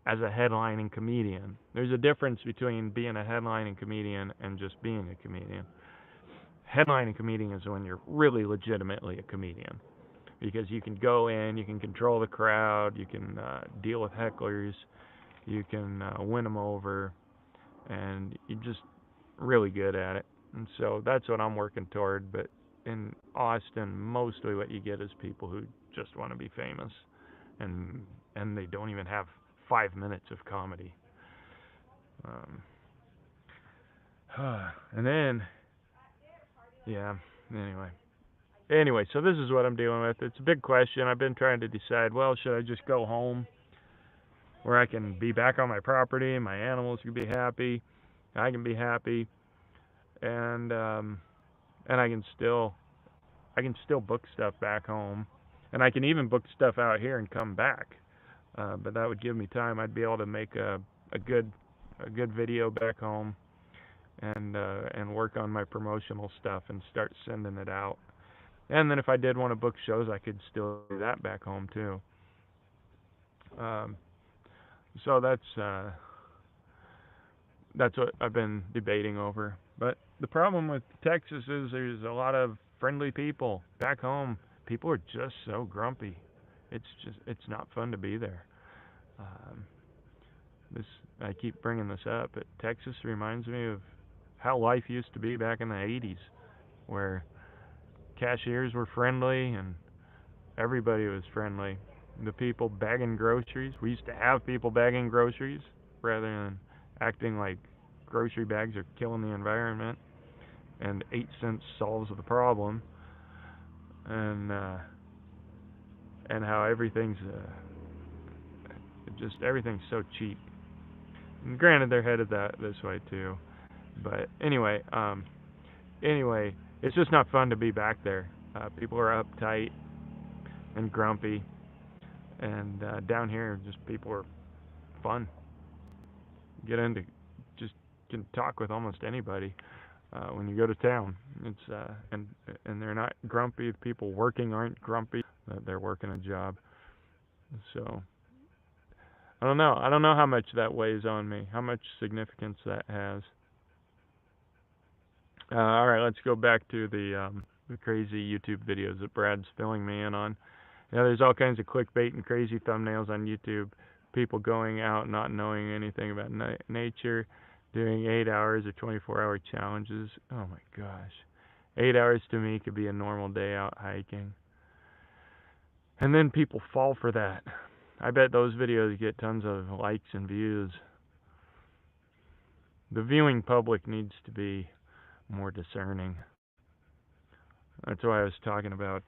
as a headlining comedian. There's a difference between being a headlining comedian and just being a comedian. Headlining comedian is when you're really legitimately a comedian, because you can go in, you can control the crowd, you can deal with hecklers, you can win them over, and you're just really good at it. And so that's what I'm working toward. But in Austin, mostly what you get is people who just want to be famous, and they don't even have 5 minutes of comedy. And then, yeah, anyway, so this is what I'm dealing with. It's a big question. I've been trying to decide, well, should I just go home where I can be back on my property, my animals can be happy, I can be happy, and I can still book stuff back home, and I can even book stuff out here and come back. But that would give me time. I'd be able to make a good video back home, and work on my promotional stuff and start sending it out. And then if I did want to book shows, I could still do that back home too. So that's what I've been debating over. But the problem with Texas is there's a lot of friendly people. Back home, people are just so grumpy. It's not fun to be there. I keep bringing this up, but Texas reminds me of how life used to be back in the 80s, where cashiers were friendly and everybody was friendly. The people bagging groceries, we used to have people bagging groceries rather than acting like grocery bags are killing the environment and 8 cents solves the problem, and how everything's so cheap. And granted, they're headed this way too, but anyway, it's just not fun to be back there. People are uptight and grumpy, and down here, just people are fun. Just can talk with almost anybody when you go to town. It's and they're not grumpy. People working aren't grumpy. They're working a job. So I don't know how much that weighs on me, how much significance that has. All right, let's go back to the crazy YouTube videos that Brad's filling me in on. Yeah, there's all kinds of clickbait and crazy thumbnails on YouTube. People going out not knowing anything about nature, doing 8 hours or 24-hour challenges. Oh my gosh. 8 hours to me could be a normal day out hiking. And then people fall for that. I bet those videos get tons of likes and views. The viewing public needs to be more discerning. That's why I was talking about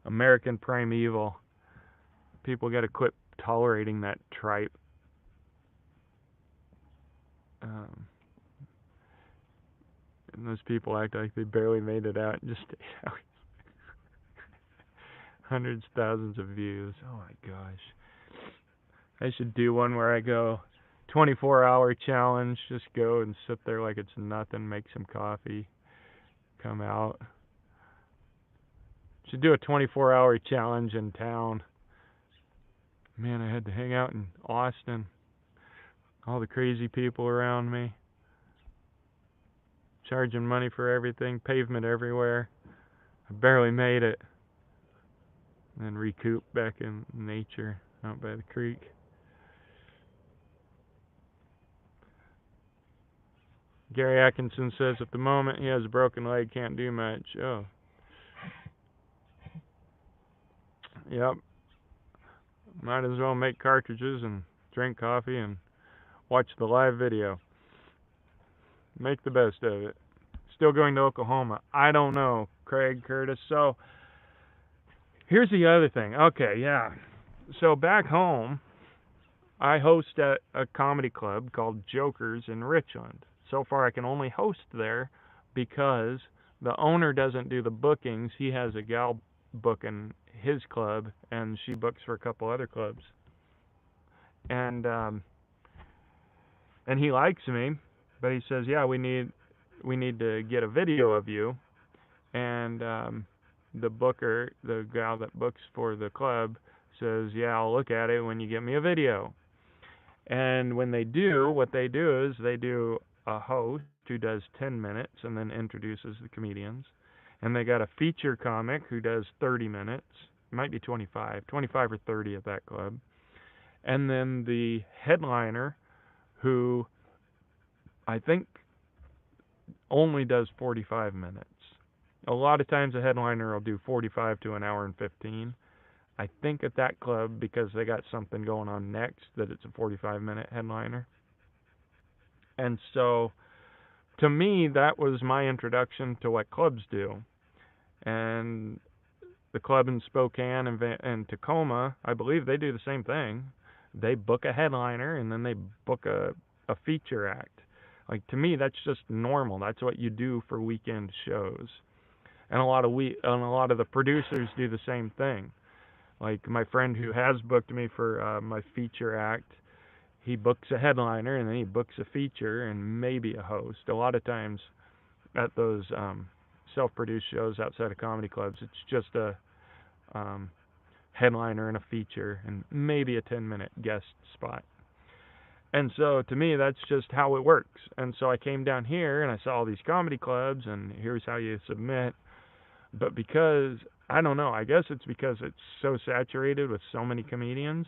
American Primeval. People got to quit tolerating that tripe. And those people act like they barely made it out in just 8 hours. Hundreds, thousands of views. Oh my gosh. I should do one where I go 24-hour challenge. Just go and sit there like it's nothing. Make some coffee. Come out. Should do a 24-hour challenge in town. Man, I had to hang out in Austin. All the crazy people around me. Charging money for everything. Pavement everywhere. I barely made it. And then recoup back in nature out by the creek. Gary Atkinson says at the moment he has a broken leg, can't do much. Oh. Yep. Might as well make cartridges and drink coffee and watch the live video. Make the best of it. Still going to Oklahoma. I don't know, Craig Curtis. So Here's the other thing. Okay, yeah. So back home, I host at a comedy club called Jokers in Richland. So far, I can only host there because the owner doesn't do the bookings. He has a gal booking his club, and she books for a couple other clubs. And and he likes me, but he says, "Yeah, we need to get a video of you." And the booker, the gal that books for the club, says, "Yeah, I'll look at it when you get me a video." And when they do, what they do is they do a host who does 10 minutes and then introduces the comedians. And they got a feature comic who does 30 minutes. It might be 25 or 30 at that club. And then the headliner who I think only does 45 minutes. A lot of times a headliner will do 45 to an hour and 15. I think at that club, because they got something going on next, that it's a 45-minute headliner. And so, to me, that was my introduction to what clubs do. And the club in Spokane and Tacoma, I believe they do the same thing. They book a headliner and then they book a feature act. Like, to me, that's just normal. That's what you do for weekend shows. And a lot of the producers do the same thing. Like my friend who has booked me for my feature act, he books a headliner and then he books a feature and maybe a host. A lot of times at those self-produced shows outside of comedy clubs, it's just a um, headliner and a feature and maybe a 10-minute guest spot. And so to me, that's just how it works. And so I came down here and I saw all these comedy clubs and here's how you submit. But because, I don't know, I guess it's because it's so saturated with so many comedians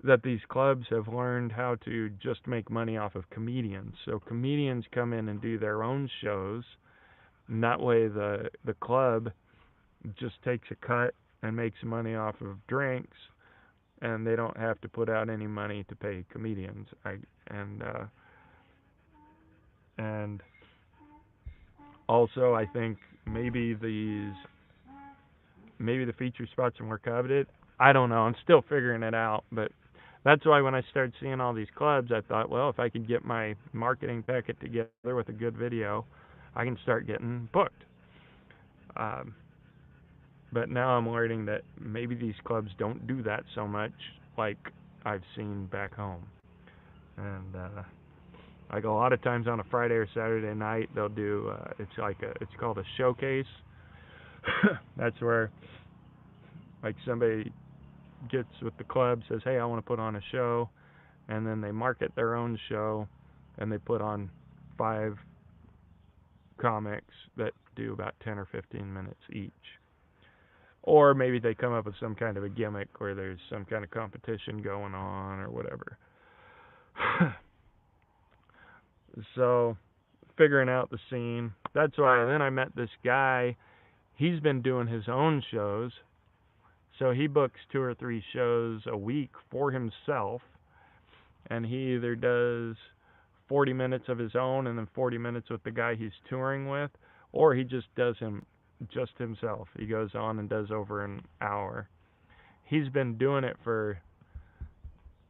that these clubs have learned how to just make money off of comedians. So comedians come in and do their own shows, and that way the club just takes a cut and makes money off of drinks, and they don't have to put out any money to pay comedians. And also I think maybe the feature spots are more coveted. I don't know. I'm still figuring it out, but that's why when I started seeing all these clubs, I thought, well, if I could get my marketing packet together with a good video, I can start getting booked. Um, but now I'm learning that maybe these clubs don't do that so much like I've seen back home. And like a lot of times on a Friday or Saturday night, they'll do it's called a showcase. That's where like somebody gets with the club, says, "Hey, I want to put on a show," and then they market their own show, and they put on 5 comics that do about 10 or 15 minutes each. Or maybe they come up with some kind of a gimmick where there's some kind of competition going on or whatever. So, figuring out the scene. That's why then I met this guy. He's been doing his own shows. So he books 2 or 3 shows a week for himself, and he either does 40 minutes of his own and then 40 minutes with the guy he's touring with, or he just does just himself. He goes on and does over an hour. He's been doing it for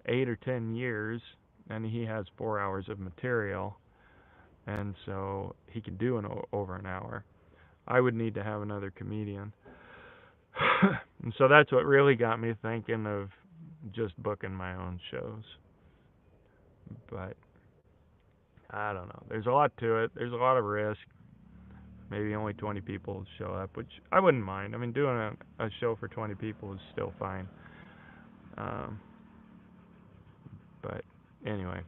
8 or 10 years, and he has 4 hours of material, and so he can do over an hour. I would need to have another comedian. And so that's what really got me thinking of just booking my own shows. But I don't know. There's a lot to it. There's a lot of risk. Maybe only 20 people show up, which I wouldn't mind. I mean, doing a show for 20 people is still fine. Um, but anyway,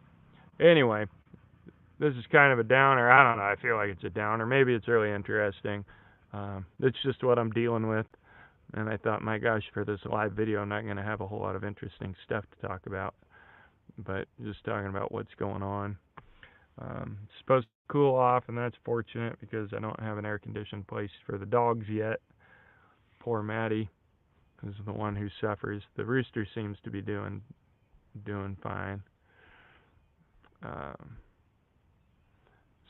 this is kind of a downer. I don't know. I feel like it's a downer. Maybe it's really interesting. It's just what I'm dealing with. And I thought, my gosh, for this live video, I'm not going to have a whole lot of interesting stuff to talk about. But just talking about what's going on. It's supposed to cool off, and that's fortunate because I don't have an air-conditioned place for the dogs yet. Poor Maddie is the one who suffers. The rooster seems to be doing fine.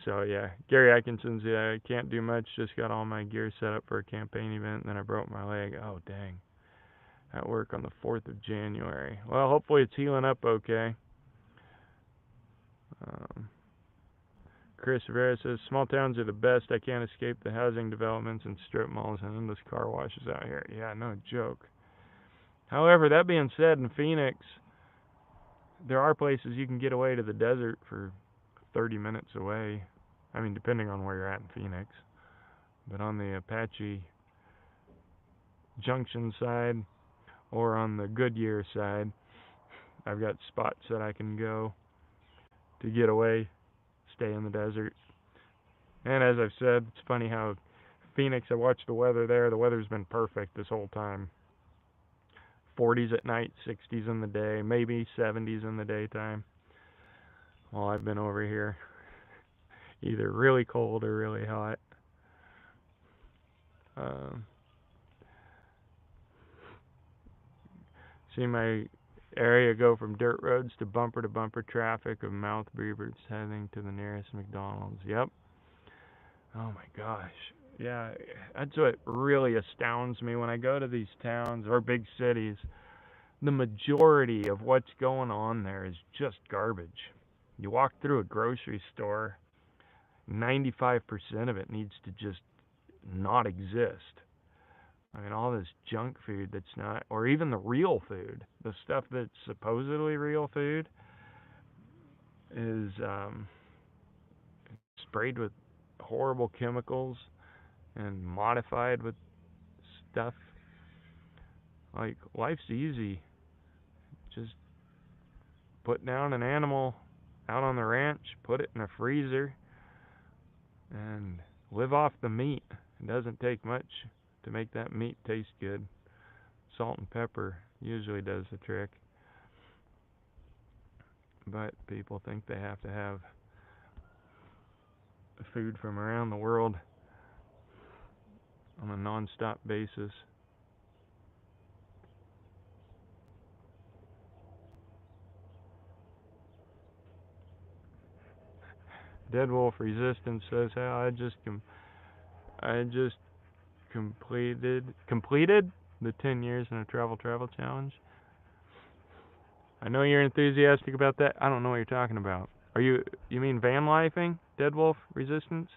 So yeah, Gary Atkinson's, yeah, I can't do much, just got all my gear set up for a campaign event, and then I broke my leg. Oh, dang. At work on the 4th of January. Well, hopefully it's healing up okay. Chris Rivera says, small towns are the best. I can't escape the housing developments and strip malls and endless car washes out here. Yeah, no joke. However, that being said, in Phoenix, there are places you can get away to the desert for 30 minutes away. I mean, depending on where you're at in Phoenix. But on the Apache Junction side or on the Goodyear side, I've got spots that I can go to get away, stay in the desert. And as I've said, it's funny how Phoenix, I watched the weather there. The weather's been perfect this whole time. 40s at night, 60s in the day, maybe 70s in the daytime. While I've been over here, either really cold or really hot. See my area go from dirt roads to bumper traffic of mouth breathers heading to the nearest McDonald's. Yep. Oh my gosh. Yeah, that's what really astounds me when I go to these towns or big cities. The majority of what's going on there is just garbage. You walk through a grocery store, 95% of it needs to just not exist. I mean, all this junk food that's not, or even the real food, the stuff that's supposedly real food, is sprayed with horrible chemicals and modified with stuff. Like, life's easy. Just put down an animal out on the ranch, put it in a freezer, and live off the meat. It doesn't take much to make that meat taste good. Salt and pepper usually does the trick. But people think they have to have food from around the world on a non-stop basis. Dead Wolf Resistance says, "How I just completed the 10 years in a travel challenge." I know you're enthusiastic about that. I don't know what you're talking about. You mean van lifing, Dead Wolf Resistance?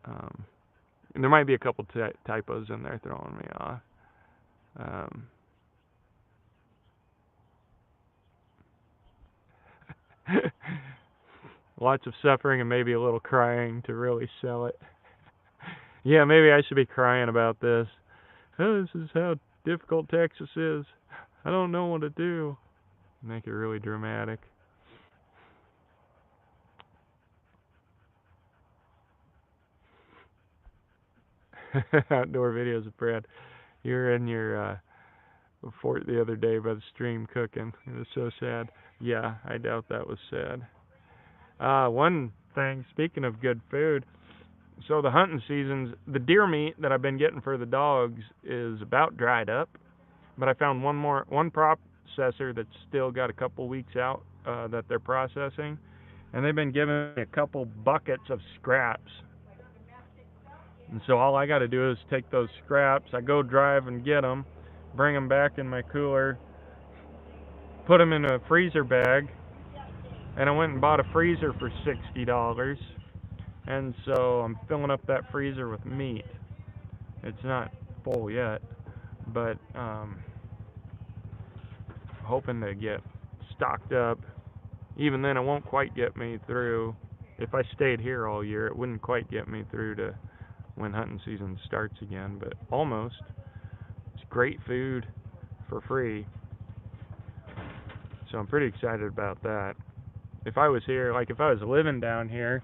And there might be a couple typos in there throwing me off. Lots of suffering and maybe a little crying to really sell it. Yeah, maybe I should be crying about this. Oh, this is how difficult Texas is. I don't know what to do. Make it really dramatic. Outdoor videos of Brad. You were in your fort the other day by the stream cooking. It was so sad. Yeah, I doubt that was sad. One thing, speaking of good food, so the hunting seasons, the deer meat that I've been getting for the dogs is about dried up, but I found one processor that's still got a couple weeks out that they're processing, and they've been giving me a couple buckets of scraps. And so all I got to do is take those scraps, I go drive and get them, bring them back in my cooler, put them in a freezer bag, and I went and bought a freezer for $60. And so I'm filling up that freezer with meat. It's not full yet, but hoping to get stocked up. Even then, it won't quite get me through. If I stayed here all year, it wouldn't quite get me through to when hunting season starts again, but almost. It's great food for free. So I'm pretty excited about that. If I was here, like if I was living down here,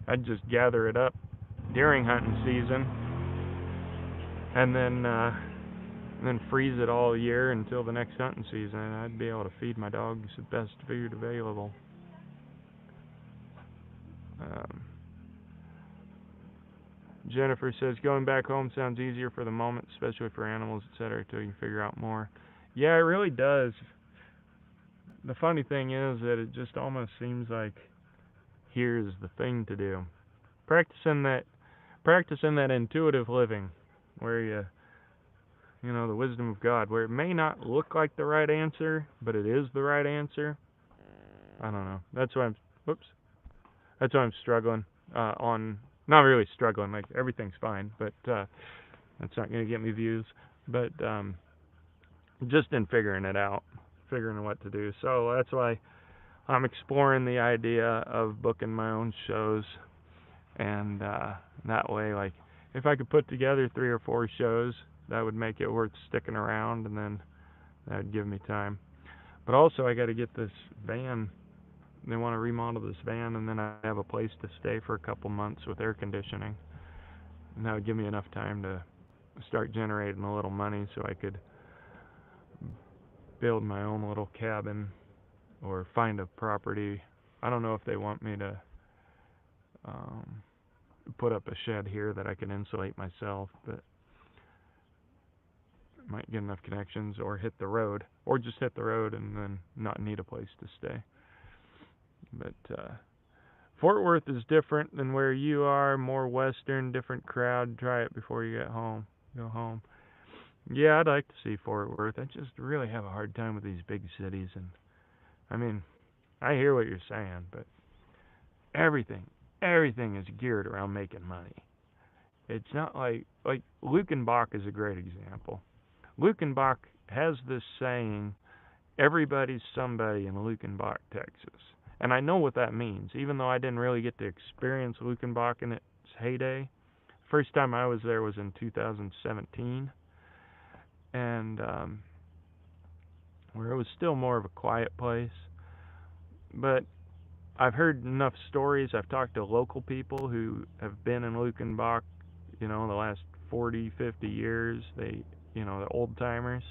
I'd just gather it up during hunting season and then freeze it all year until the next hunting season, and I'd be able to feed my dogs the best food available. Jennifer says, going back home sounds easier for the moment, especially for animals, etc., until you figure out more. Yeah, it really does. The funny thing is that it just almost seems like here's the thing to do. Practicing that practicing that intuitive living where the wisdom of God, where it may not look like the right answer, but it is the right answer. I don't know. That's why I'm struggling on, not really struggling, like everything's fine, but that's not going to get me views, but just in figuring it out, figuring what to do. So that's why I'm exploring the idea of booking my own shows, and that way, like, if I could put together 3 or 4 shows, that would make it worth sticking around, and then that would give me time. But also, I got to get this van. They want to remodel this van, and then I have a place to stay for a couple months with air conditioning, and that would give me enough time to start generating a little money so I could build my own little cabin or find a property. I don't know if they want me to put up a shed here that I can insulate myself, but I might get enough connections, or hit the road, or just hit the road and then not need a place to stay. But Fort Worth is different than where you are, more western, different crowd. Try it before you go home. Yeah, I'd like to see Fort Worth. I just really have a hard time with these big cities, and I mean, I hear what you're saying, but everything is geared around making money. It's not like Lukenbach is a great example. Lukenbach has this saying, everybody's somebody in Lukenbach, Texas. And I know what that means, even though I didn't really get to experience Lukenbach in its heyday. First time I was there was in 2017, and where it was still more of a quiet place. But I've heard enough stories. I've talked to local people who have been in Lukenbach, the last 40, 50 years. The old timers.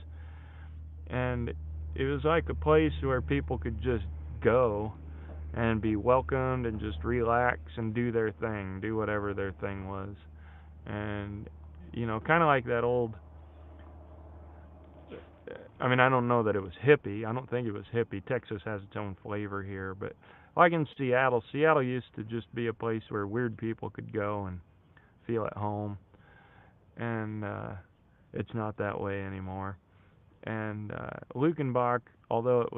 And it was like a place where people could just go and be welcomed and just relax and do their thing, do whatever their thing was. And, kind of like that old, I mean, I don't know that it was hippie. I don't think it was hippie. Texas has its own flavor here. But like in Seattle used to just be a place where weird people could go and feel at home. And it's not that way anymore. And Lukenbach, although it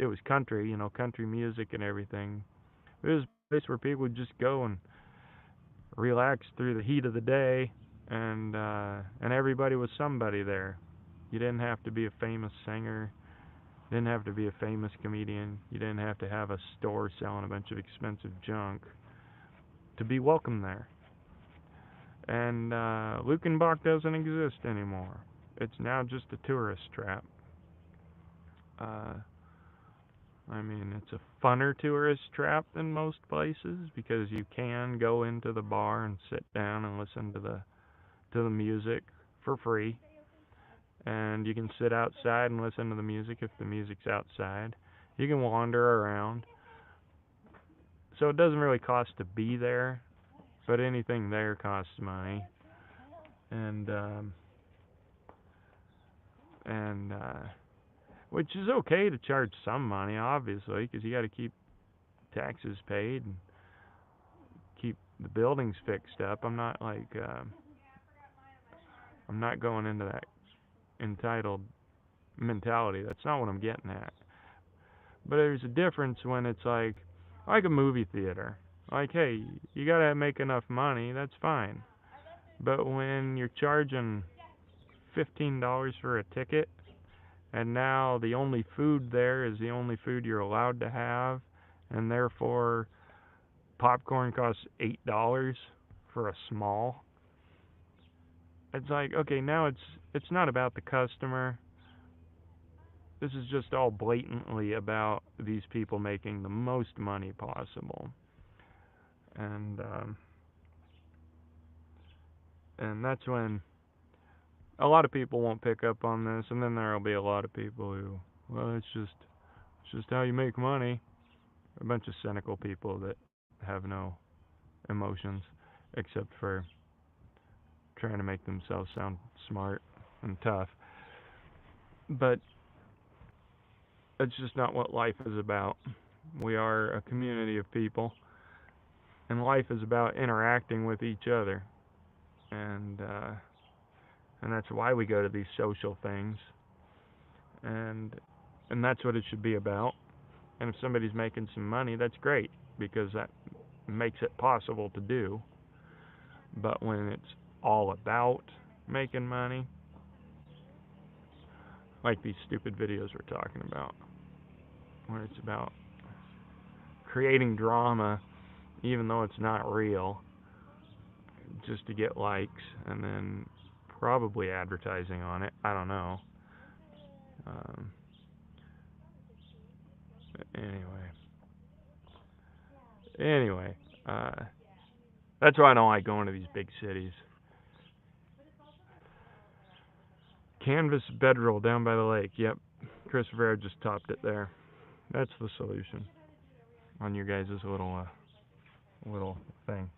was country, country music and everything, it was a place where people would just go and relax through the heat of the day, and everybody was somebody there. You didn't have to be a famous singer, you didn't have to be a famous comedian, you didn't have to have a store selling a bunch of expensive junk to be welcome there. And Lukenbach doesn't exist anymore. It's now just a tourist trap. I mean, it's a funner tourist trap than most places, because you can go into the bar and sit down and listen to the music for free, and you can sit outside and listen to the music if the music's outside. You can wander around, so it doesn't really cost to be there, but anything there costs money, and which is okay to charge some money, obviously, because you got to keep taxes paid and keep the buildings fixed up. I'm not going into that entitled mentality. That's not what I'm getting at. But there's a difference when it's like a movie theater. Like, hey, you gotta make enough money. That's fine. But when you're charging $15 for a ticket, and now the only food there is the only food you're allowed to have, and therefore popcorn costs $8 for a small. It's like, okay, now it's not about the customer. This is just all blatantly about these people making the most money possible. And that's when a lot of people won't pick up on this, and then there'll be a lot of people who, well, it's just how you make money. A bunch of cynical people that have no emotions except for trying to make themselves sound smart and tough. But it's just not what life is about. We are a community of people, And life is about interacting with each other. And that's why we go to these social things. And that's what it should be about. And if somebody's making some money, that's great, because that makes it possible to do. But when it's all about making money, like these stupid videos we're talking about, where it's about creating drama even though it's not real, just to get likes, and then probably advertising on it. I don't know. Um, anyway, that's why I don't like going to these big cities. Canvas bedroll down by the lake. Yep, Christopher just topped it there. That's the solution on your guys' little thing.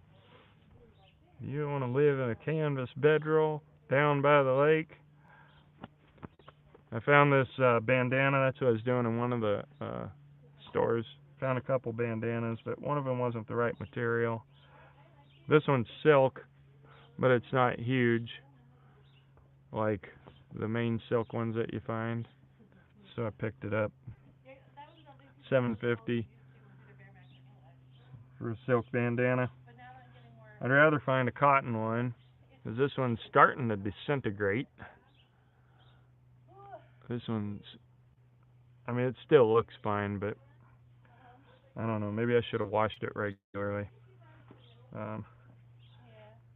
You want to live in a canvas bedroll down by the lake? I found this bandana. That's what I was doing in one of the stores. Found a couple bandanas, but one of them wasn't the right material. This one's silk, but it's not huge like the main silk ones that you find. So I picked it up. $7.50 for a silk bandana. I'd rather find a cotton one, because this one's starting to disintegrate. This one's, I mean, it still looks fine, but I don't know, maybe I should have washed it regularly.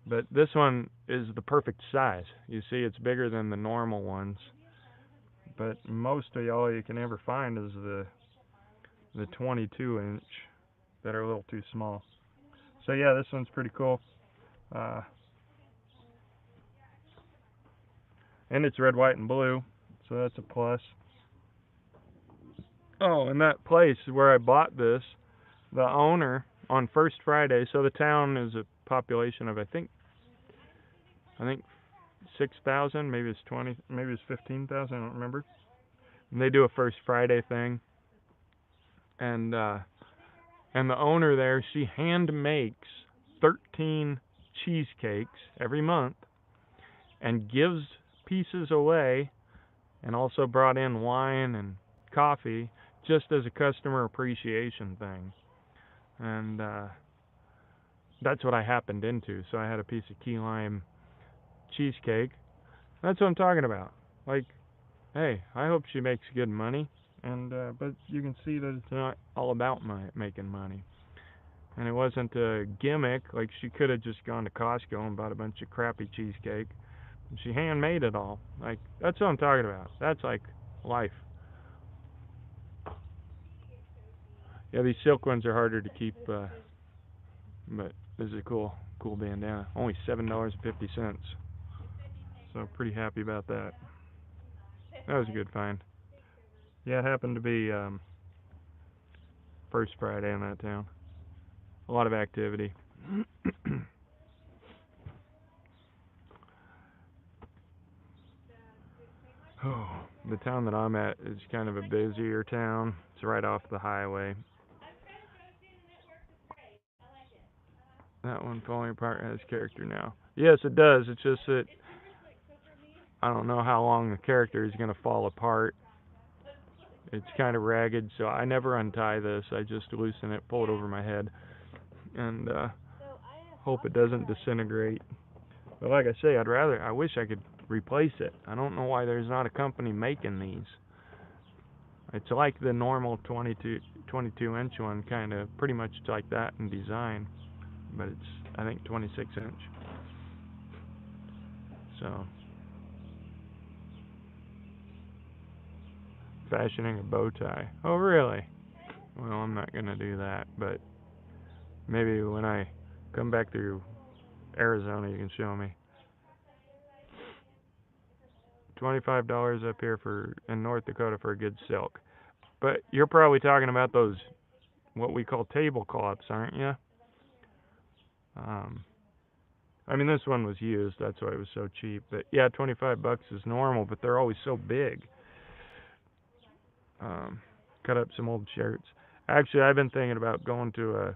But this one is the perfect size. You see, it's bigger than the normal ones. But most of y'all you can ever find is the 22-inch that are a little too small. So yeah, this one's pretty cool. And it's red, white, and blue, so that's a plus. Oh, and that place where I bought this, the owner on First Friday, so the town is a population of I think 6,000, maybe it's 20, maybe it's 15,000, I don't remember. And they do a First Friday thing, and the owner there, she hand makes 13 cheesecakes every month and gives pieces away, and also brought in wine and coffee just as a customer appreciation thing. And that's what I happened into. So I had a piece of key lime cheesecake. That's what I'm talking about. Like, hey, I hope she makes good money. And but you can see that it's not all about making money. And it wasn't a gimmick. Like, she could have just gone to Costco and bought a bunch of crappy cheesecake. And she handmade it all. Like, that's what I'm talking about. That's like life. Yeah, these silk ones are harder to keep, but this is a cool bandana. Only $7.50. So pretty happy about that. That was a good find. Yeah, it happened to be First Friday in that town. A lot of activity. Oh, the town that I'm at is kind of a busier town. It's right off the highway. That one falling apart has character now. Yes, it does. It's just that I don't know how long the character is going to fall apart. It's kind of ragged, so I never untie this. I just loosen it, pull it over my head, and hope it doesn't disintegrate. But like I say, I wish I could replace it. I don't know why there's not a company making these. It's like the normal 22-inch one, kind of pretty much like that in design, but it's, I think, 26-inch. So, fashioning a bow tie. Oh, really? Well, I'm not going to do that, but maybe when I come back through Arizona, you can show me. $25 up here in North Dakota for a good silk. But you're probably talking about those, what we call tablecloths, aren't you? I mean, this one was used, that's why it was so cheap. But yeah, $25 is normal, but they're always so big. Cut up some old shirts. Actually, I've been thinking about going to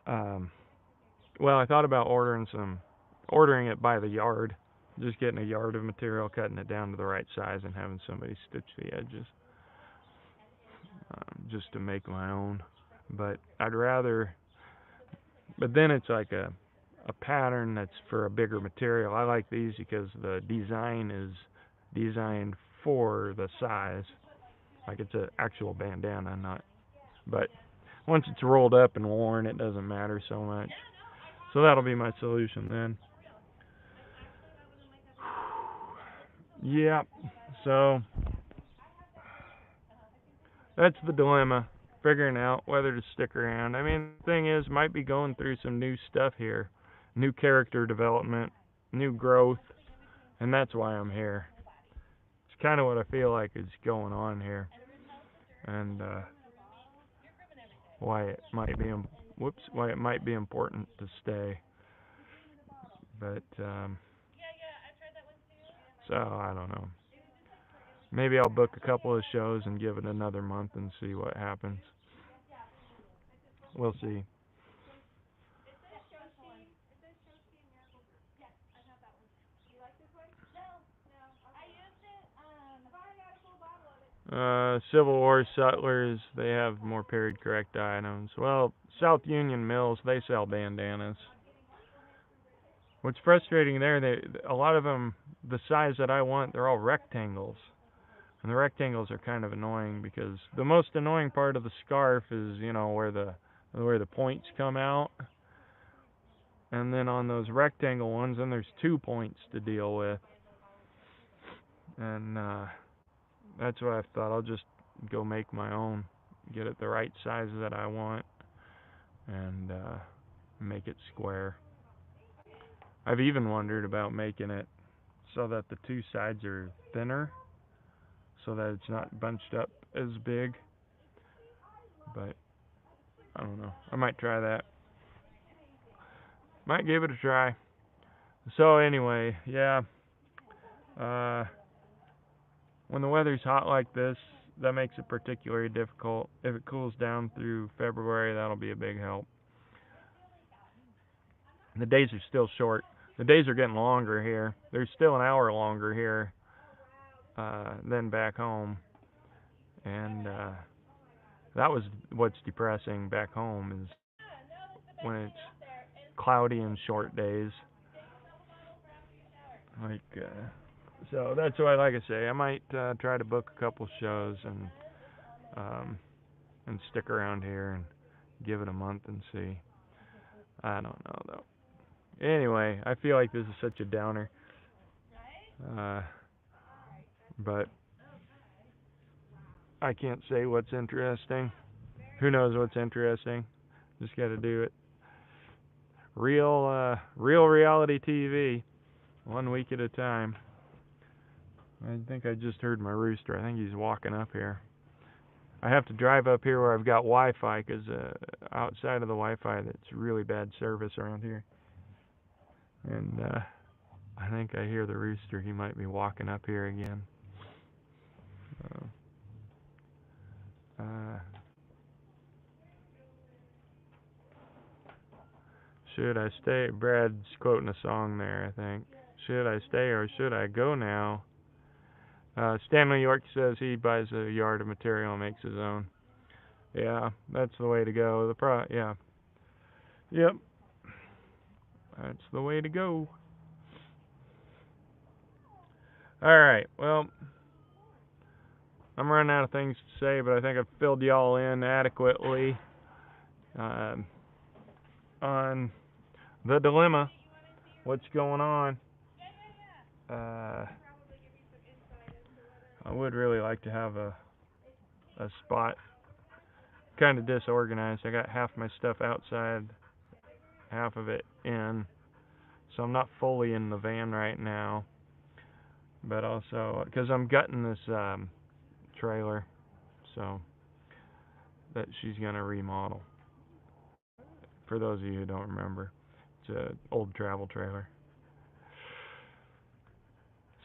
Well, I thought about ordering it by the yard, just getting a yard of material, cutting it down to the right size, and having somebody stitch the edges, just to make my own. But I'd rather, but then it's like a pattern that's for a bigger material. I like these because the design is designed for the size, like it's an actual bandana, not. But once it's rolled up and worn, it doesn't matter so much. So that'll be my solution then. Yeah. So that's the dilemma, figuring out whether to stick around. I mean, the thing is, might be going through some new stuff here, new character development, new growth, and that's why I'm here. It's kind of what I feel like is going on here, and why it might be why it might be important to stay. But so I don't know. Maybe I'll book a couple of shows and give it another month and see what happens. We'll see. Civil War Sutlers, they have more period correct items. Well, South Union Mills, they sell bandanas. What's frustrating there, a lot of them, the size that I want, they're all rectangles. And the rectangles are kind of annoying because the most annoying part of the scarf is, where the points come out. And then on those rectangle ones, then there's 2 points to deal with. And that's what I thought. I'll just go make my own, get it the right size that I want, and make it square. I've even wondered about making it so that the two sides are thinner, so that it's not bunched up as big. But I don't know. I might try that. Might give it a try. So anyway, yeah. When the weather's hot like this, that makes it particularly difficult. If it cools down through February, that'll be a big help. The days are still short. The days are getting longer here. There's still an hour longer here than back home. And that was what's depressing back home, is when it's cloudy and short days. So that's why, like I say, I might try to book a couple shows and stick around here and give it a month and see. I don't know though. Anyway, I feel like this is such a downer, but I can't say what's interesting. Who knows what's interesting? Just got to do it. Real reality TV, 1 week at a time. I think I just heard my rooster. I think he's walking up here. I have to drive up here where I've got Wi-Fi, because outside of the Wi-Fi, that's really bad service around here. And I think I hear the rooster. He might be walking up here again. Should I stay? Brad's quoting a song there, I think. Should I stay or should I go now? Stanley York says he buys a yard of material and makes his own. Yeah, that's the way to go. Yeah. Yep. That's the way to go. Alright, well, I'm running out of things to say, but I think I've filled y'all in adequately on the dilemma. What's going on? I would really like to have a spot. Kind of disorganized. I got half my stuff outside, half of it in. So I'm not fully in the van right now. But also, because I'm gutting this trailer, so that she's going to remodel. For those of you who don't remember, it's an old travel trailer.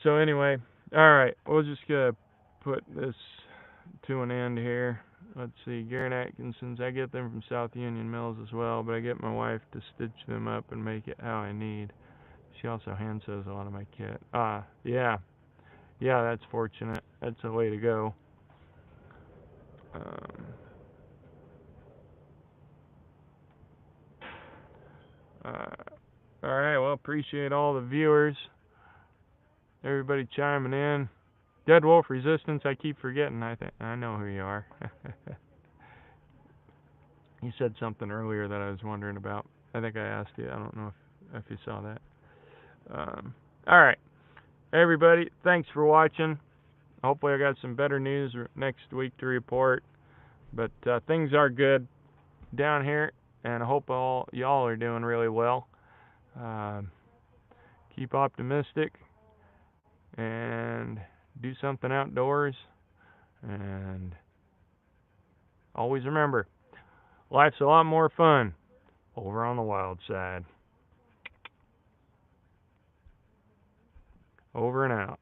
So anyway, alright, we'll just put this to an end here. Let's see, Garrett Atkinson's. I get them from South Union Mills as well, but I get my wife to stitch them up and make it how I need. She also hand sews a lot of my kit. Yeah. Yeah, that's fortunate. That's the way to go. Alright, well, appreciate all the viewers. Everybody chiming in. Dead Wolf Resistance, I keep forgetting. I know who you are. You said something earlier that I was wondering about. I think I asked you. I don't know if you saw that. Alright. Everybody, thanks for watching. Hopefully I got some better news next week to report. But things are good down here, and I hope all y'all are doing really well. Keep optimistic and do something outdoors, and always remember, life's a lot more fun over on the wild side. Over and out.